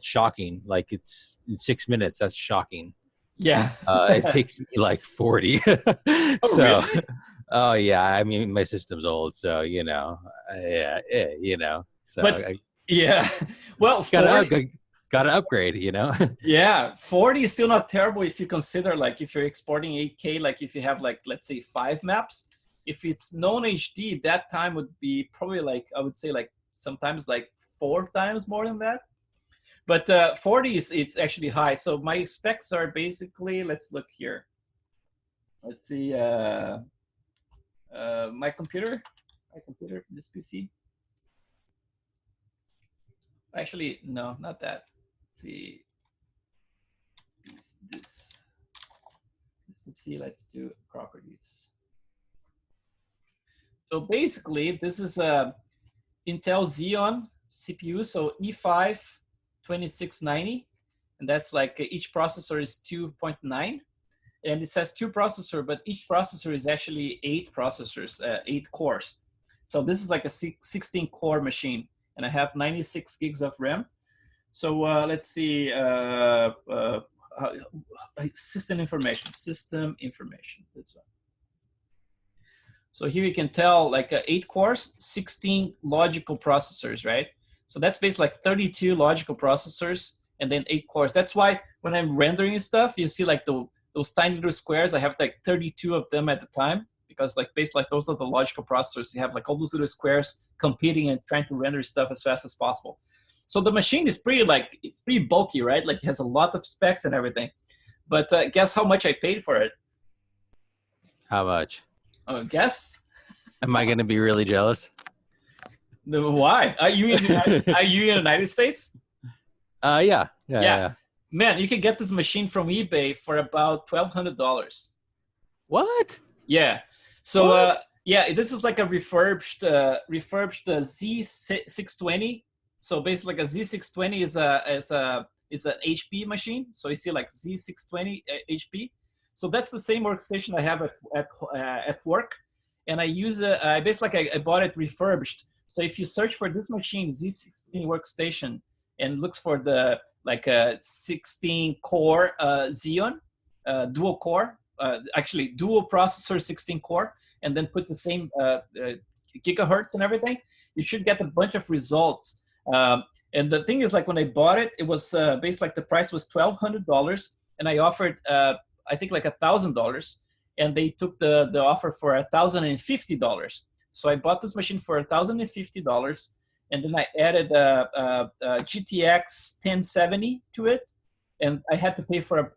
shocking. Like it's in 6 minutes. That's shocking. Yeah. It takes me like 40. Really? Oh yeah. I mean, my system's old, so yeah. So but yeah, well, gotta upgrade. Yeah, 40 is still not terrible if you consider like if you're exporting 8K, like if you have like let's say 5 maps. If it's non-HD, that time would be probably like I would say like sometimes like 4 times more than that. But 40 it's actually high. So my specs are basically, let's look here. Let's see, my computer, this PC. Actually, no, not that. Let's see, this. Let's see, let's do properties. So basically, this is a Intel Xeon CPU, so E5 2690, and that's like each processor is 2.9, and it says 2 processor, but each processor is actually 8 processors, 8 cores. So this is like a 16 core machine, and I have 96 gigs of RAM. So let's see, system information. That's right. So here you can tell like 8 cores, 16 logical processors, right? So that's basically like 32 logical processors and then 8 cores. That's why when I'm rendering stuff, you see like those tiny little squares. I have like 32 of them at the time because like basically like those are the logical processors. You have like all those little squares competing and trying to render stuff as fast as possible. So the machine is pretty bulky, right? Like it has a lot of specs and everything. But guess how much I paid for it? How much? Guess? Am I going to be really jealous? No, why? Are you in the United States? Yeah. Man, you can get this machine from eBay for about $1,200. What? Yeah. So yeah, this is like a refurbished Z620. So basically, like a Z620 is an HP machine. So you see like Z620 HP. So that's the same workstation I have at work, and I use it. I basically I bought it refurbished. So if you search for this machine, Z620 workstation, and looks for the like a 16 core Xeon, dual core, actually dual processor 16 core, and then put the same gigahertz and everything, you should get a bunch of results. And the thing is, like when I bought it, it was basically like the price was $1,200, and I offered I think like $1,000, and they took the offer for $1,050. So I bought this machine for $1,050, and then I added a GTX 1070 to it, and I had to pay for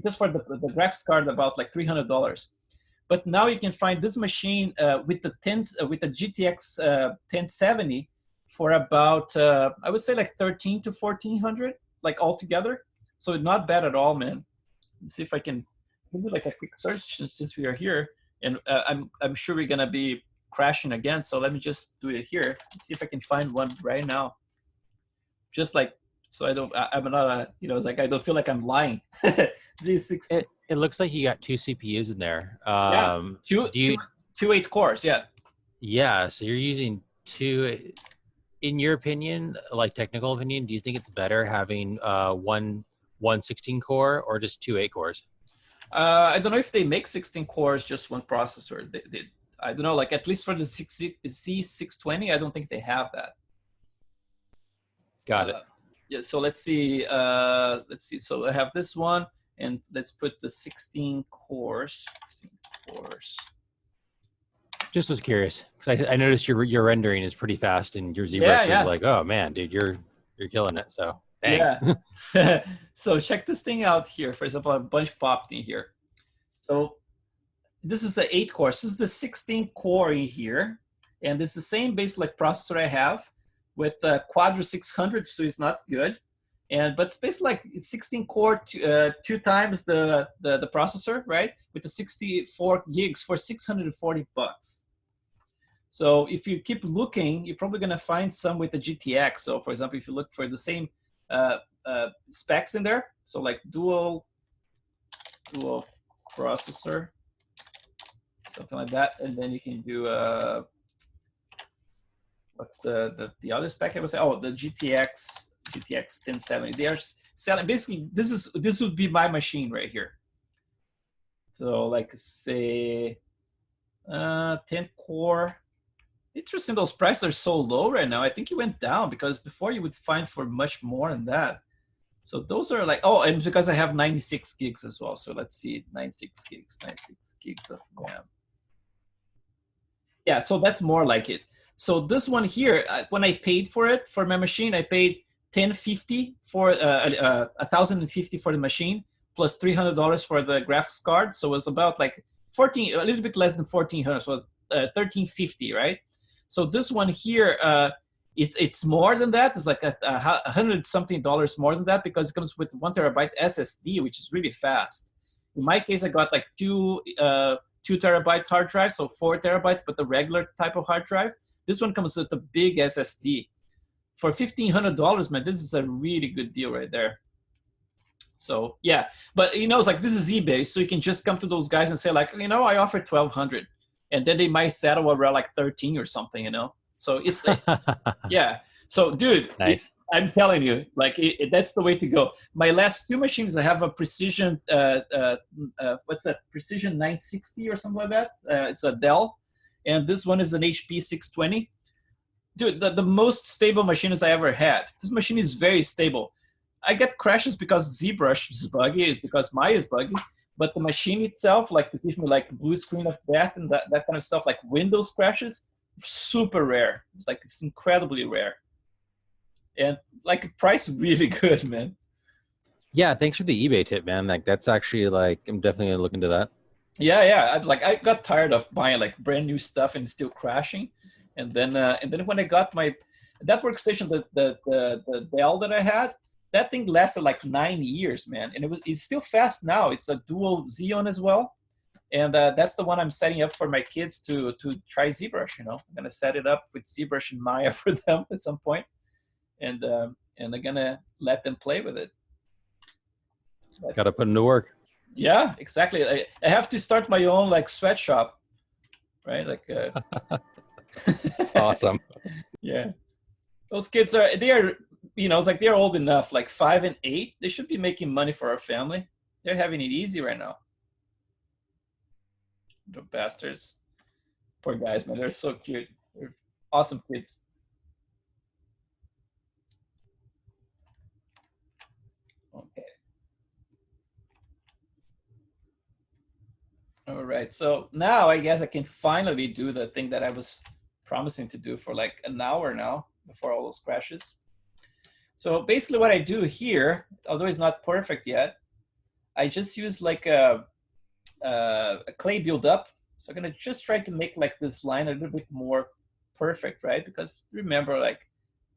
just for the graphics card about like $300. But now you can find this machine with the GTX 1070 for about I would say like $1,300 to $1,400, like altogether. So not bad at all, man. Let's see if I can do like a quick search since we are here, and I'm sure we're gonna be crashing again. So let me just do it here. Let's see if I can find one right now. Just like so I'm not it's like I don't feel like I'm lying. Z6. It looks like you got 2 CPUs in there. Yeah. Two 8 cores. Yeah. Yeah. So you're using 2 in your opinion, like technical opinion, do you think it's better having one 16 core or just two 8 cores? I don't know if they make 16 cores, just one processor. I don't know, like at least for the C620, I don't think they have that. Got it. Yeah, so let's see. So I have this one, and let's put the 16 cores. 16 cores. Just was curious because I noticed your rendering is pretty fast, and your ZBrush was like, oh man, dude, you're killing it. So dang. Yeah. So check this thing out here. For example, a bunch popped in here. So this is the 8 core. This is the 16 core in here, and it's the same basic like processor I have with the Quadro 600, so it's not good. But it's basically like it's 16 core, 2 times the processor, right? With the 64 gigs for $640. So if you keep looking, you're probably gonna find some with the GTX. So for example, if you look for the same specs in there, so like dual processor, something like that, and then you can do what's the other spec I would say? Oh, the GTX 1070. They are selling basically. This would be my machine right here. So like say 10 core. Interesting, those prices are so low right now. I think it went down because before you would find for much more than that. So those are like, oh, and because I have 96 gigs as well. So let's see, 96 gigs of RAM. Yeah, so that's more like it. So this one here, when I paid for it, for my machine, I paid $1,050 for $1,050 for the machine, plus $300 for the graphics card. So it was about like a little bit less than $1,400, so $1,350, right? So this one here, it's more than that. It's like $100 something more than that because it comes with 1 terabyte SSD, which is really fast. In my case, I got like 2 terabytes hard drive, so 4 terabytes, but the regular type of hard drive. This one comes with a big SSD. For $1,500, man, this is a really good deal right there. So yeah, but you know, it's like this is eBay, so you can just come to those guys and say like, you know, I offer $1,200, and then they might settle around like 13 or something, you know. So it's like, yeah. So dude, nice. I'm telling you, like that's the way to go. My last 2 machines, I have a Precision, what's that? Precision 960 or something like that. It's a Dell, and this one is an HP 620. Dude, the most stable machines I ever had. This machine is very stable. I get crashes because ZBrush is buggy, is because Maya is buggy, but the machine itself, like to give me like blue screen of death and that kind of stuff, like Windows crashes, super rare. It's incredibly rare. And like price really good, man. Yeah, thanks for the eBay tip, man. Like that's actually like I'm definitely gonna look into that. Yeah. I got tired of buying like brand new stuff and still crashing. And then when I got that workstation, the Dell that I had, that thing lasted like 9 years, man. And it's still fast now. It's a dual Xeon as well. And that's the one I'm setting up for my kids to try ZBrush, you know. I'm gonna set it up with ZBrush and Maya for them at some point. And I'm gonna let them play with it. Gotta put them to work. Yeah, exactly. I have to start my own like sweatshop, right? Like awesome. Yeah, those kids they're you know, it's like they're old enough, like 5 and 8. They should be making money for our family. They're having it easy right now. The bastards, poor guys, man. They're so cute. They're awesome kids. Okay. All right. So now I guess I can finally do the thing that I was promising to do for like an hour now before all those crashes. So basically what I do here, although it's not perfect yet, I just use like a clay build up. So I'm gonna just try to make like this line a little bit more perfect, right? Because remember, like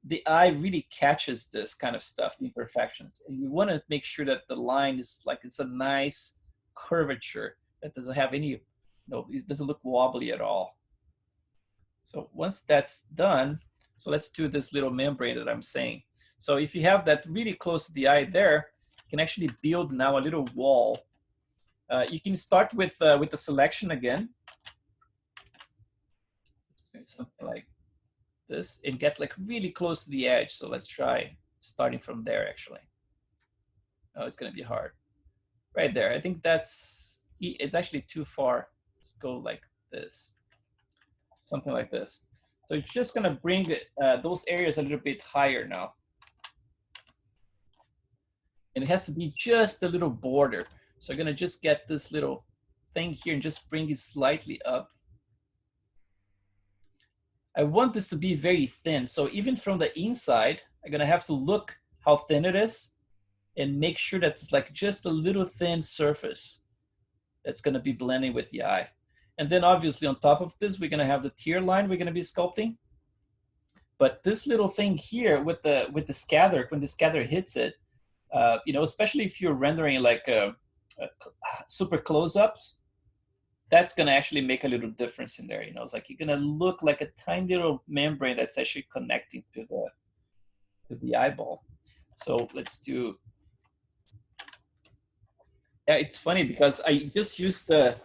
the eye really catches this kind of stuff, the imperfections. And you wanna make sure that the line is like, it's a nice curvature that doesn't have any, you know, it doesn't look wobbly at all. So once that's done, so let's do this little membrane that I'm saying. So if you have that really close to the eye there, you can actually build now a little wall. You can start with the selection again. Something like this and get like really close to the edge. So let's try starting from there actually. Oh, it's gonna be hard. Right there, I think it's actually too far. Let's go like this, something like this. So it's just gonna bring those areas a little bit higher now. And it has to be just a little border. So I'm gonna just get this little thing here and just bring it slightly up. I want this to be very thin. So even from the inside, I'm gonna have to look how thin it is and make sure that it's like just a little thin surface that's gonna be blending with the eye. And then obviously on top of this, we're gonna have the tear line we're gonna be sculpting. But this little thing here with the scatter, when the scatter hits it, you know, especially if you're rendering like super close-ups, that's gonna actually make a little difference in there. You know, it's like you're gonna look like a tiny little membrane that's actually connecting to the eyeball. So let's do. Yeah, it's funny because I just used the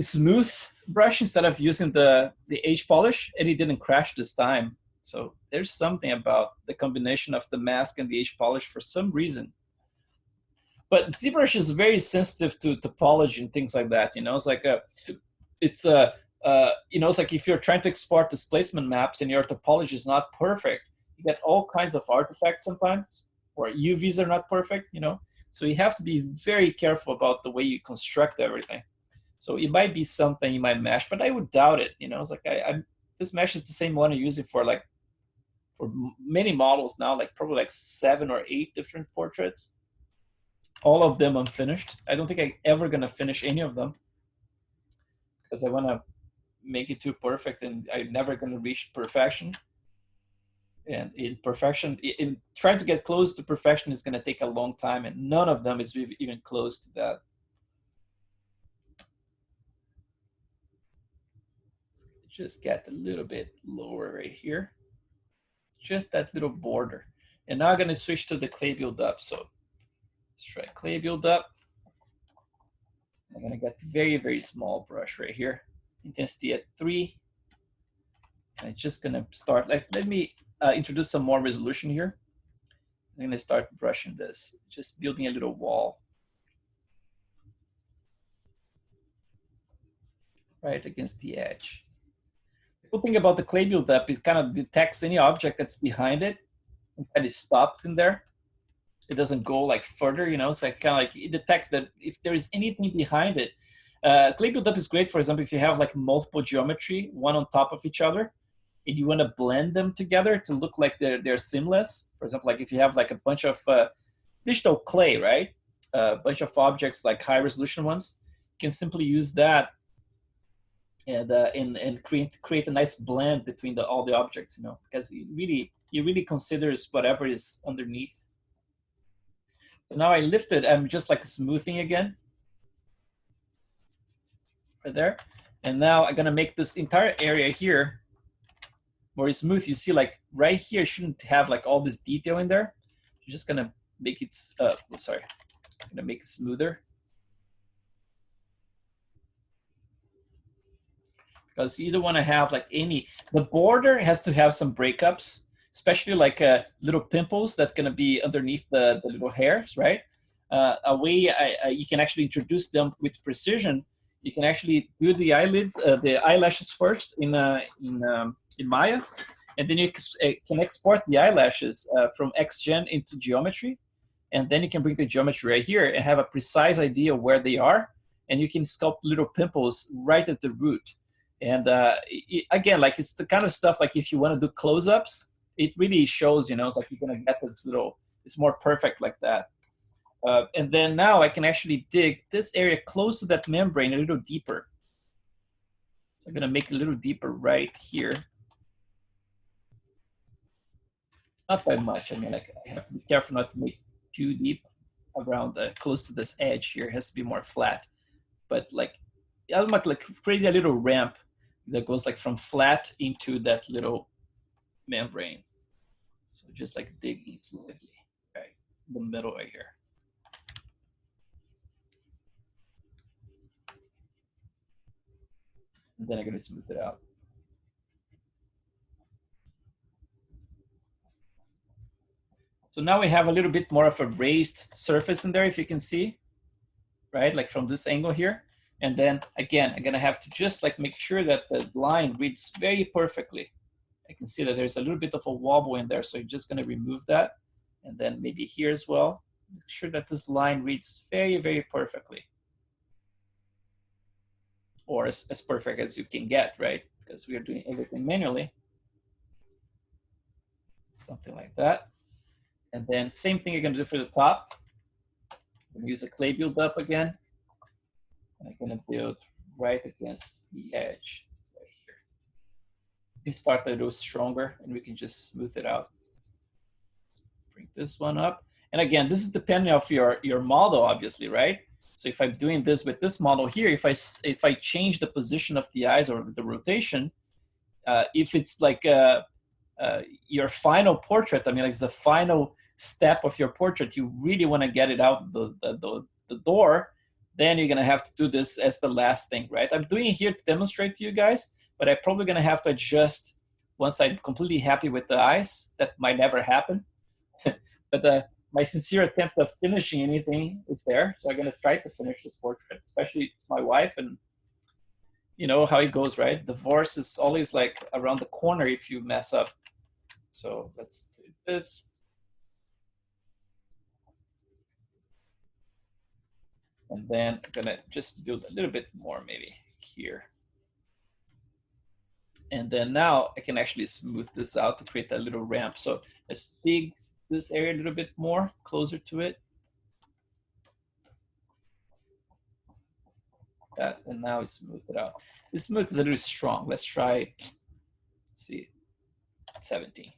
smooth brush instead of using the H polish, and it didn't crash this time. So there's something about the combination of the mask and the H polish for some reason. But ZBrush is very sensitive to topology and things like that. You know, it's like you know, it's like if you're trying to export displacement maps and your topology is not perfect, you get all kinds of artifacts sometimes, or UVs are not perfect. You know, so you have to be very careful about the way you construct everything. So it might be something you might mesh, but I would doubt it. You know, it's like this mesh is the same one I use it for like for many models now, like probably like 7 or 8 different portraits. All of them unfinished. I don't think I'm ever gonna finish any of them because I wanna make it too perfect, and I'm never gonna reach perfection. And in trying to get close to perfection is gonna take a long time, and none of them is even close to that. Just get a little bit lower right here. Just that little border. And now I'm gonna switch to the clay build up. So let's try clay build up. I'm gonna get very, very small brush right here. Intensity at 3. And I'm just gonna start, like, let me introduce some more resolution here. I'm gonna start brushing this, just building a little wall. Right against the edge. The cool thing about the clay build up is kind of detects any object that's behind it and it stops in there. It doesn't go like further, you know, so it kind of like it detects that if there is anything behind it. Clay build-up is great, for example, if you have like multiple geometry, one on top of each other, and you want to blend them together to look like they're seamless. For example, like if you have like a bunch of digital clay, right? A bunch of objects like high resolution ones, you can simply use that and create a nice blend between all the objects, you know, because it really considers whatever is underneath. So now I lifted, I'm just like smoothing again. Right there. And now I'm gonna make this entire area here more smooth. You see like right here shouldn't have like all this detail in there. You're just gonna make it, sorry, I'm gonna make it smoother. Because you don't wanna have like the border has to have some breakups, especially like little pimples that's gonna be underneath the little hairs, right? A way you can actually introduce them with precision. You can actually do the eyelids, the eyelashes first in Maya, and then you can export the eyelashes from XGen into geometry, and then you can bring the geometry right here and have a precise idea where they are, and you can sculpt little pimples right at the root. And again, like it's the kind of stuff like if you want to do close-ups, it really shows, you know, it's like you're gonna get this little, it's more perfect like that. And then now I can actually dig this area close to that membrane a little deeper. So I'm gonna make it a little deeper right here. Not by much, I mean, like, I have to be careful not to make too deep around close to this edge here. It has to be more flat. But like, I might like create a little ramp that goes like from flat into that little membrane. So just like digging slightly, right, in the middle right here. And then I'm gonna smooth it out. So now we have a little bit more of a raised surface in there, if you can see, right? Like from this angle here. And then again, I'm gonna have to just like make sure that the line reads very perfectly. I can see that there's a little bit of a wobble in there. So I'm just gonna remove that. And then maybe here as well. Make sure that this line reads very, very perfectly. Or as perfect as you can get, right? Because we are doing everything manually. Something like that. And then same thing you're gonna do for the top. I'm gonna use a clay build-up again. And I'm gonna build right against the edge right here. We start a little stronger and we can just smooth it out. Bring this one up. And again, this is depending on your model, obviously, right? So if I'm doing this with this model here, if I change the position of the eyes or the rotation, if it's like your final portrait, I mean, like it's the final step of your portrait, you really want to get it out the door, then you're going to have to do this as the last thing, right? I'm doing it here to demonstrate to you guys, but I'm probably going to have to adjust once I'm completely happy with the eyes. That might never happen. But my sincere attempt of finishing anything is there. So I'm going to try to finish this portrait, especially my wife. And you know how it goes, right? Divorce is always like around the corner if you mess up. So let's do this. And then I'm gonna just build a little bit more maybe here. And then now I can actually smooth this out to create that little ramp. So let's dig this area a little bit more, closer to it. That, and now it's smoothed it out. This smooth is a little strong. Let's try, see, 17.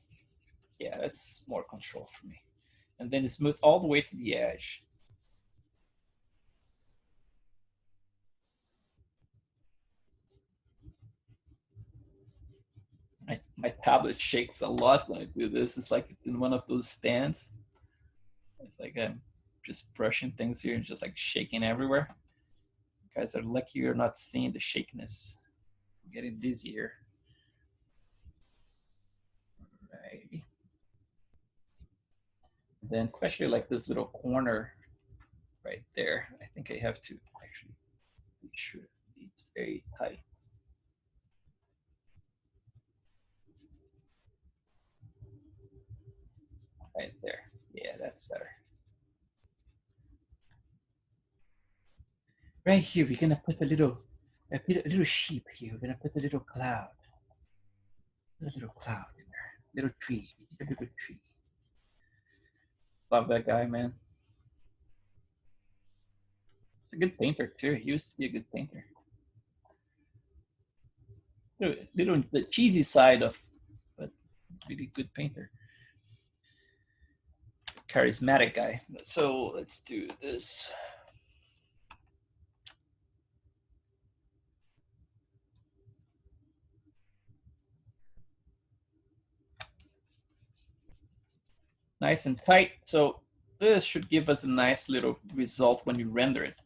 Yeah, that's more control for me. And then it's smooth all the way to the edge. My tablet shakes a lot when I do this. It's like in one of those stands. It's like I'm just brushing things here and just like shaking everywhere. You guys are lucky you're not seeing the shakiness. I'm getting dizzy here. Alrighty. Then especially like this little corner right there, I think I have to actually make sure it's very tight. Right there. Yeah, that's better. Right here, we're gonna put a little sheep here. We're gonna put a little cloud. A little cloud in there. Little tree. A little tree. Love that guy, man. He's a good painter too. He used to be a good painter. Little the cheesy side of, but really good painter. Charismatic guy. So let's do this. Nice and tight. So this should give us a nice little result when you render it.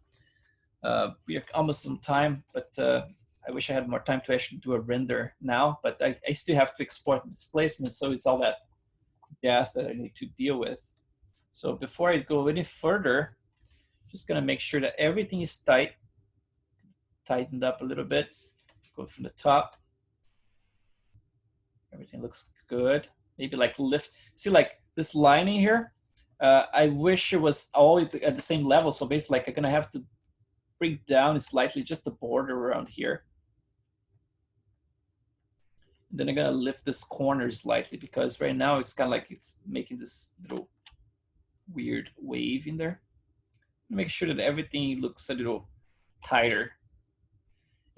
We are almost on time, but I wish I had more time to actually do a render now, but I still have to export the displacement, so it's all that gas that I need to deal with. So before I go any further, just gonna make sure that everything is tight, tightened up a little bit. Go from the top. Everything looks good. Maybe like lift, see like this lining here, I wish it was all at the same level. So basically like I'm gonna have to bring down slightly just the border around here. And then I'm gonna lift this corner slightly because right now it's kind of like it's making this little weird wave in there. Make sure that everything looks a little tighter.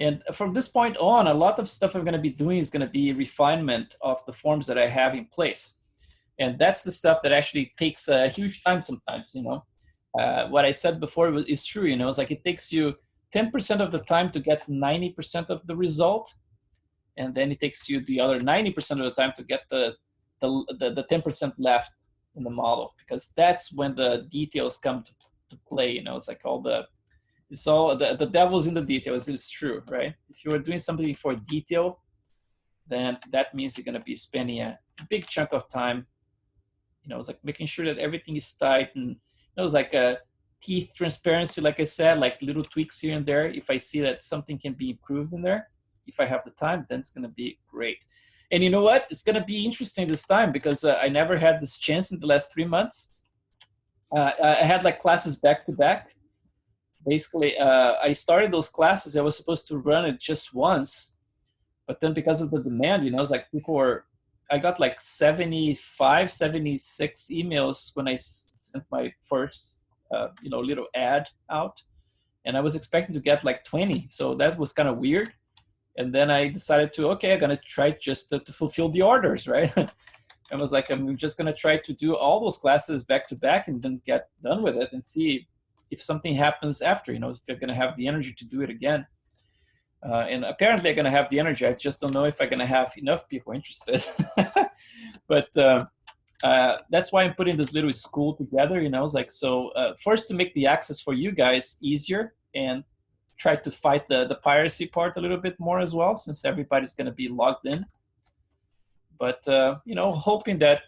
And from this point on, a lot of stuff I'm gonna be doing is gonna be refinement of the forms that I have in place. And that's the stuff that actually takes a huge time sometimes, you know. What I said before is true, you know, it's like it takes you 10% of the time to get 90% of the result. And then it takes you the other 90% of the time to get the 10% left in the model, because that's when the details come to play, you know. It's like it's all the devil's in the details. It's true, right? If you are doing something for detail, then that means you're going to be spending a big chunk of time You know, it's like making sure that everything is tight, and it was like a teeth transparency, like I said, like little tweaks here and there. If I see that something can be improved in there, if I have the time, then it's going to be great. And you know what? It's going to be interesting this time because I never had this chance in the last 3 months. I had like classes back to back. Basically, I started those classes. I was supposed to run it just once, but then because of the demand, you know, it's like I got like 75, 76 emails when I sent my first, you know, little ad out. And I was expecting to get like 20. So that was kind of weird. And then I decided to, okay, I'm going to try just to fulfill the orders, right? I was like, I'm just going to try to do all those classes back to back and then get done with it and see if something happens after, you know, if you're going to have the energy to do it again. And apparently I'm going to have the energy. I just don't know if I'm going to have enough people interested. But that's why I'm putting this little school together, you know. It's like, so first to make the access for you guys easier and try to fight the piracy part a little bit more as well, since everybody's going to be logged in. But, you know, hoping that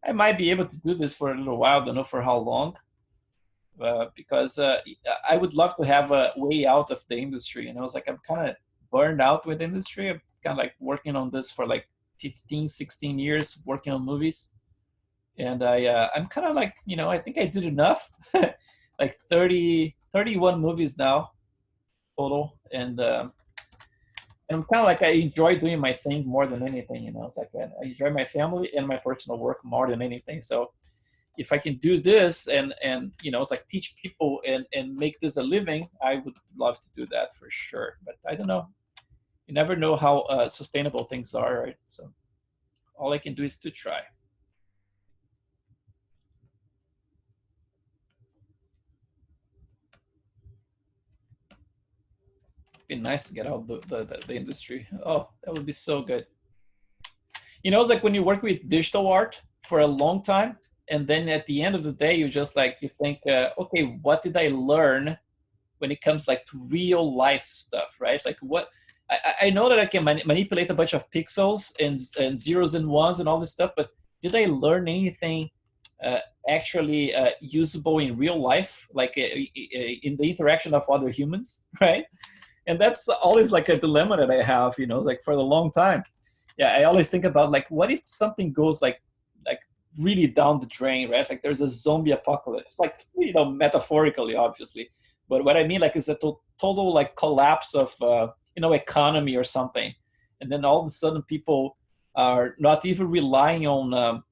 I might be able to do this for a little while, don't know for how long. Because I would love to have a way out of the industry. And I was like, I'm kind of burned out with industry. I'm kind of like working on this for like 15, 16 years, working on movies. And I'm kind of like, you know, I think I did enough. Like 31 movies now total. And I'm kind of like, I enjoy doing my thing more than anything, you know. It's like I enjoy my family and my personal work more than anything. So if I can do this and you know, it's like teach people and make this a living, I would love to do that for sure. But I don't know. You never know how sustainable things are, right? So all I can do is to try. It'd be nice to get out the industry. Oh, that would be so good. You know, it's like when you work with digital art for a long time, and then at the end of the day, you just like, you think, okay, what did I learn when it comes like to real life stuff, right? Like what, I know that I can manipulate a bunch of pixels and zeros and ones and all this stuff, but did I learn anything actually usable in real life, like in the interaction of other humans, right? And that's always like a dilemma that I have, you know, it's like for a long time. Yeah, I always think about like, what if something goes like really down the drain, right? Like there's a zombie apocalypse, like, you know, metaphorically, obviously. But what I mean, like, is a total like collapse of, you know, economy or something. And then all of a sudden people are not even relying on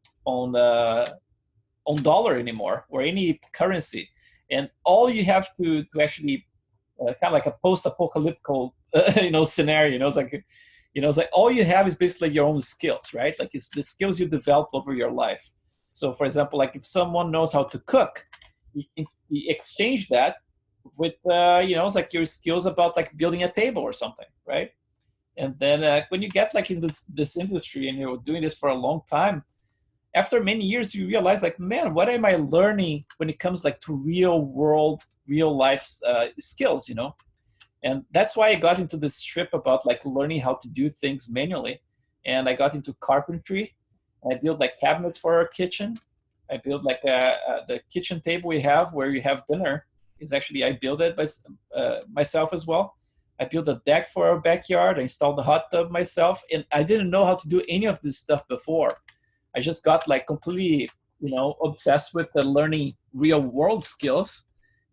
dollar anymore or any currency. And all you have to actually kind of like a post-apocalyptic, you know, scenario, you know, it's like, you know, it's like all you have is basically your own skills, right? Like it's the skills you developed over your life. So for example, like if someone knows how to cook, you exchange that with, you know, it's like your skills about like building a table or something, right? And then when you get like in this industry and you're doing this for a long time, after many years, you realize like, man, what am I learning when it comes like to real world, real life skills, you know? And that's why I got into this trip about like learning how to do things manually. And I got into carpentry. I built like cabinets for our kitchen. I built like the kitchen table we have where you have dinner is actually, I built it by myself as well. I built a deck for our backyard. I installed the hot tub myself. And I didn't know how to do any of this stuff before. I just got like completely, you know, obsessed with the learning real world skills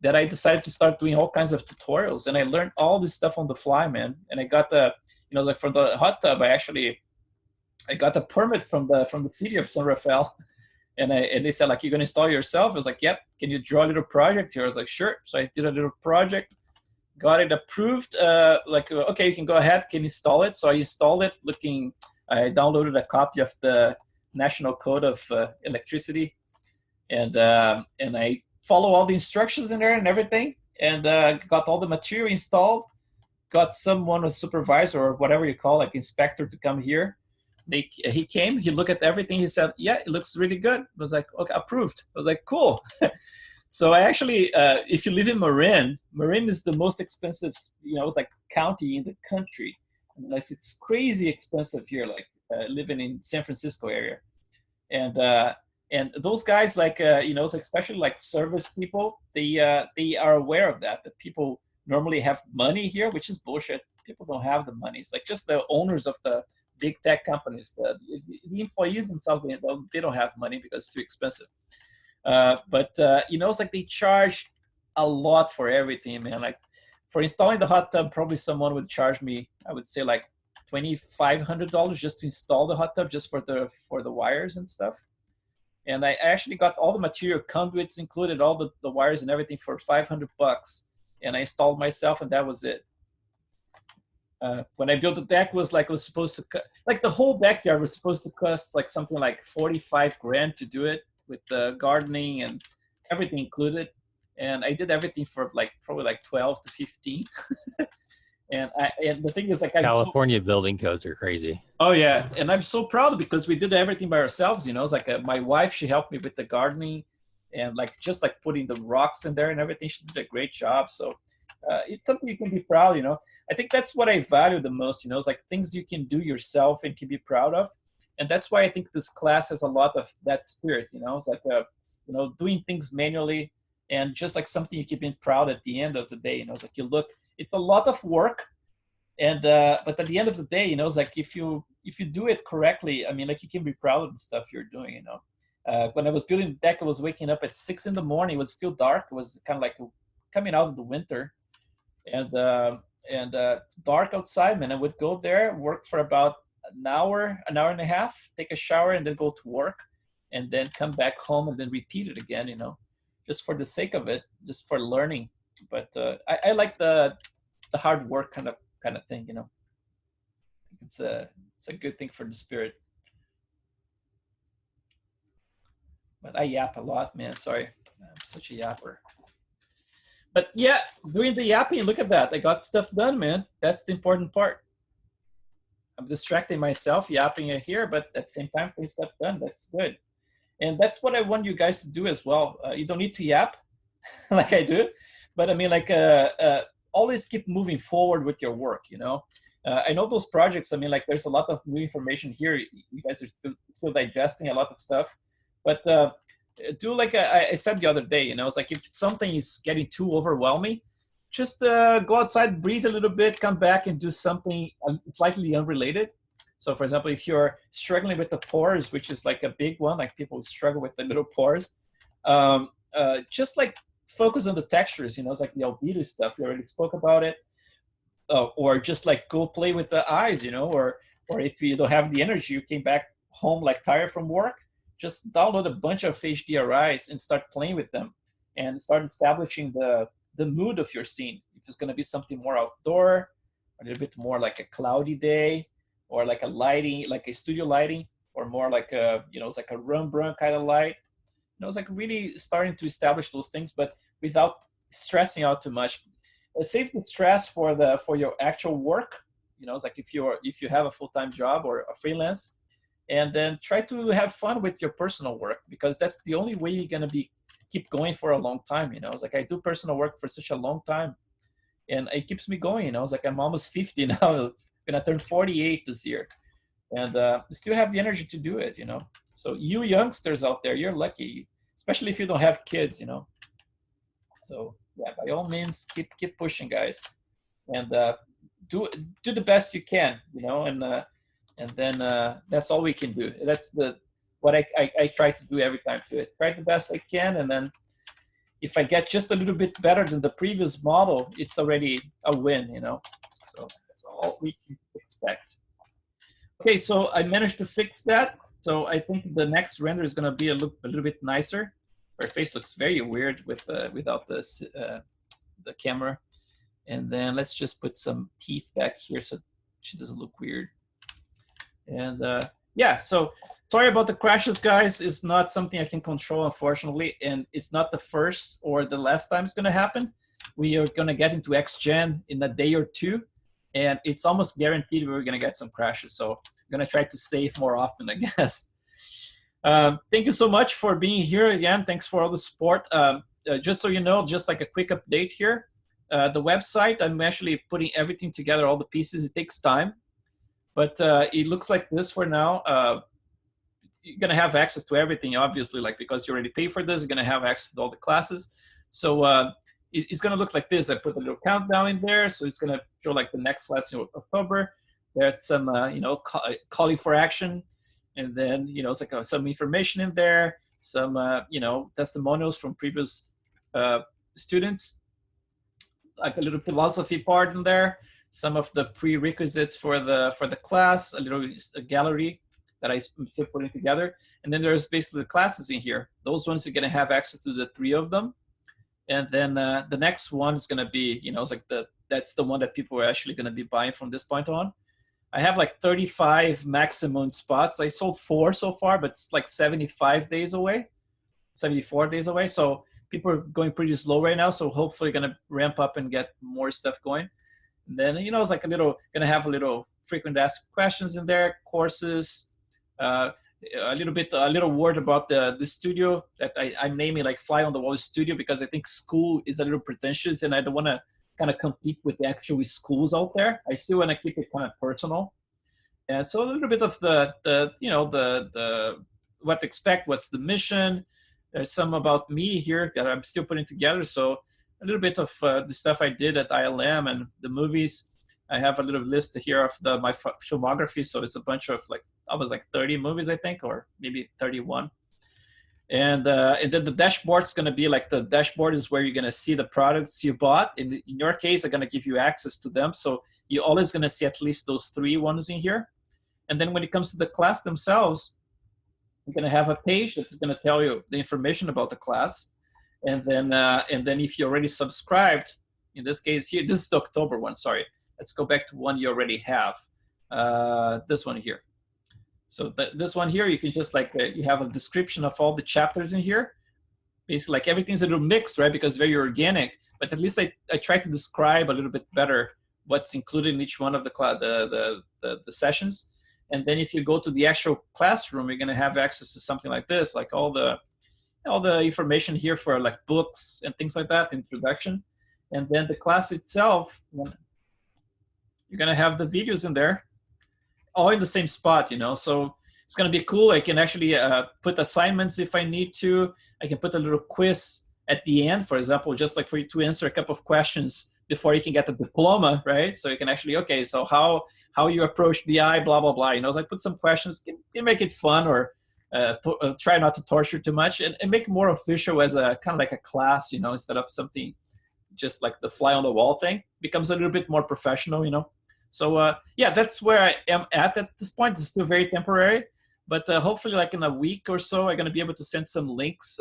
that I decided to start doing all kinds of tutorials. And I learned all this stuff on the fly, man. And I got the, you know, like for the hot tub, I got a permit from the city of San Rafael. And they said like, you're going to install it yourself? I was like, yep. Can you draw a little project here? I was like, sure. So I did a little project, got it approved. Like, okay, you can go ahead, can install it. So I installed it I downloaded a copy of the National Code of Electricity. And I follow all the instructions in there and everything, and got all the material installed, got someone, a supervisor or whatever you call, like inspector, to come here. He came, he looked at everything, he said, yeah, it looks really good. I was like, okay, approved. I was like, cool. So I actually, if you live in Marin is the most expensive, you know, it's like county in the country. And like, it's crazy expensive here, like living in San Francisco area. And And those guys, like especially like service people, they are aware of that people normally have money here, which is bullshit. People don't have the money. It's like just the owners of the big tech companies, the employees themselves, they don't have money because it's too expensive. But it's like they charge a lot for everything, man. Like for installing the hot tub, probably someone would charge me, I would say like $2,500 just to install the hot tub, just for the wires and stuff. And I actually got all the material, conduits included, all the wires and everything for $500. And I installed myself, and that was it. When I built the deck, was supposed to like the whole backyard was supposed to cost like something like 45 grand to do it, with the gardening and everything included. And I did everything for probably like 12 to 15. And the thing is, like, California building codes are crazy. Oh yeah, and I'm so proud because we did everything by ourselves. It's like my wife, she helped me with the gardening, and just putting the rocks in there and everything. She did a great job. So it's something you can be proud. I think that's what I value the most. It's like things you can do yourself and can be proud of, and that's why I think this class has a lot of that spirit. It's like doing things manually, and just like something you can be proud at the end of the day. It's like you look. It's a lot of work, and but at the end of the day, it's like if you do it correctly, I mean, like, you can be proud of the stuff you're doing. When I was building the deck, I was waking up at 6 in the morning. It was still dark. It was kind of like coming out of the winter, and dark outside. Man, I would go there, work for about an hour and a half, take a shower, and then go to work, and then come back home and then repeat it again. Just for the sake of it, just for learning. But I like the hard work kind of thing. It's a good thing for the spirit. But I yap a lot, man. Sorry, I'm such a yapper. But yeah, doing the yapping, look at that. I got stuff done, man. That's the important part. I'm distracting myself, yapping it here, but at the same time, getting stuff done. That's good. And that's what I want you guys to do as well. You don't need to yap like I do. But I mean, like, always keep moving forward with your work, I know those projects, I mean, like, there's a lot of new information here. You guys are still digesting a lot of stuff. But do like I said the other day, it's like if something is getting too overwhelming, just go outside, breathe a little bit, come back and do something slightly unrelated. So, for example, if you're struggling with the pores, which is like a big one, like people struggle with the little pores, just like focus on the textures, like the albedo stuff. We already spoke about it. Or just like go play with the eyes, or if you don't have the energy, you came back home like tired from work, just download a bunch of HDRIs and start playing with them and start establishing the mood of your scene. If it's going to be something more outdoor, a little bit more like a cloudy day, or like a lighting, like a studio lighting, or more like it's like a Rembrandt kind of light. It's like really starting to establish those things, but without stressing out too much. Save the stress for your actual work. It's like if you have a full-time job or a freelance, and then try to have fun with your personal work, because that's the only way you're gonna keep going for a long time. It's like I do personal work for such a long time, and it keeps me going. It's like I'm almost 50 now. I'm gonna turn 48 this year, and still have the energy to do it. So you youngsters out there, you're lucky, especially if you don't have kids. So yeah, by all means, keep pushing, guys, and do the best you can. And then that's all we can do. That's what I try to do every time. Try the best I can, and then if I get just a little bit better than the previous model, it's already a win. So that's all we can expect. Okay, so I managed to fix that. So I think the next render is going to be a little bit nicer. Her face looks very weird without the camera. And then let's just put some teeth back here so she doesn't look weird. And yeah, so sorry about the crashes, guys. It's not something I can control, unfortunately, and it's not the first or the last time it's going to happen. We are going to get into XGen in a day or two, and it's almost guaranteed we're going to get some crashes. So I'm going to try to save more often, I guess. Thank you so much for being here again. Thanks for all the support. Just so you know, just like a quick update here, the website, I'm actually putting everything together, all the pieces. It takes time, but it looks like this for now. you're going to have access to everything, obviously, like because you already pay for this, you're going to have access to all the classes. So it's going to look like this. I put a little countdown in there. So it's going to show like the next class in October. There's some, calling for action. And then, it's like some information in there, some, testimonials from previous students, like a little philosophy part in there, some of the prerequisites for the class, a little gallery that I'm still putting together. And then there's basically the classes in here. Those ones, you're going to have access to the 3 of them. And then the next one is going to be, it's like that's the one that people are actually going to be buying from this point on. I have like 35 maximum spots. I sold 4 so far, but it's like 75 days away, 74 days away. So people are going pretty slow right now. So hopefully going to ramp up and get more stuff going. And then, it's like going to have a little frequent asked questions in there, courses, a little word about the studio that I'm naming like Fly on the Wall Studio, because I think school is a little pretentious and I don't want to kind of compete with the actual schools out there. I still want to keep it kind of personal. And so a little bit of the what to expect, what's the mission. There's some about me here that I'm still putting together. So a little bit of the stuff I did at ILM and the movies. I have a little list here of my filmography. So it's a bunch of almost 30 movies, I think, or maybe 31. And then the dashboard is going to be like the dashboard is where you're going to see the products you bought. In your case, I'm going to give you access to them. So you're always going to see at least those 3 ones in here. And then when it comes to the class themselves, you're going to have a page that's going to tell you the information about the class. And then if you already subscribed, in this case here, this is the October one, sorry. Let's go back to one you already have. This one here. So this one here, you can just you have a description of all the chapters in here. Basically, like everything's a little mixed, right? Because it's very organic. But at least I try to describe a little bit better what's included in each one of the sessions. And then if you go to the actual classroom, you're going to have access to something like this, like all the information here for like books and things like that, introduction. And then the class itself, you're going to have the videos in there, all in the same spot, so it's going to be cool. I can actually put assignments if I need to. I can put a little quiz at the end, for example, just like for you to answer a couple of questions before you can get the diploma, right? So you can actually, okay, so how you approach DI, blah, blah, blah. So I put some questions, can make it fun, or try not to torture too much, and make it more official as a kind of like a class, instead of something just like the fly on the wall thing. Becomes a little bit more professional, So yeah, that's where I am at this point. It's still very temporary, but hopefully like in a week or so, I'm going to be able to send some links,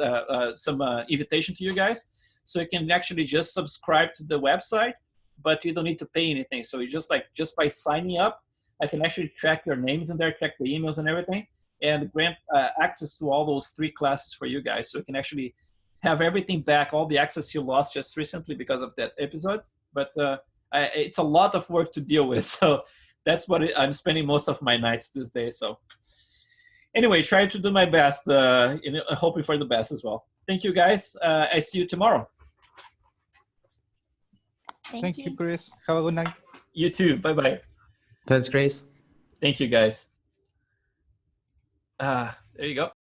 some invitation to you guys. So you can actually just subscribe to the website, but you don't need to pay anything. So you just by signing up, I can actually track your names in there, check the emails and everything, and grant access to all those 3 classes for you guys. So you can actually have everything back, all the access you lost just recently because of that episode. But it's a lot of work to deal with. So that's what I'm spending most of my nights these days. So anyway, try to do my best, hoping for the best as well. Thank you, guys. I see you tomorrow. Thank you, Chris. Have a good night. You too. Bye-bye. Thanks, Chris. Thank you, guys. There you go.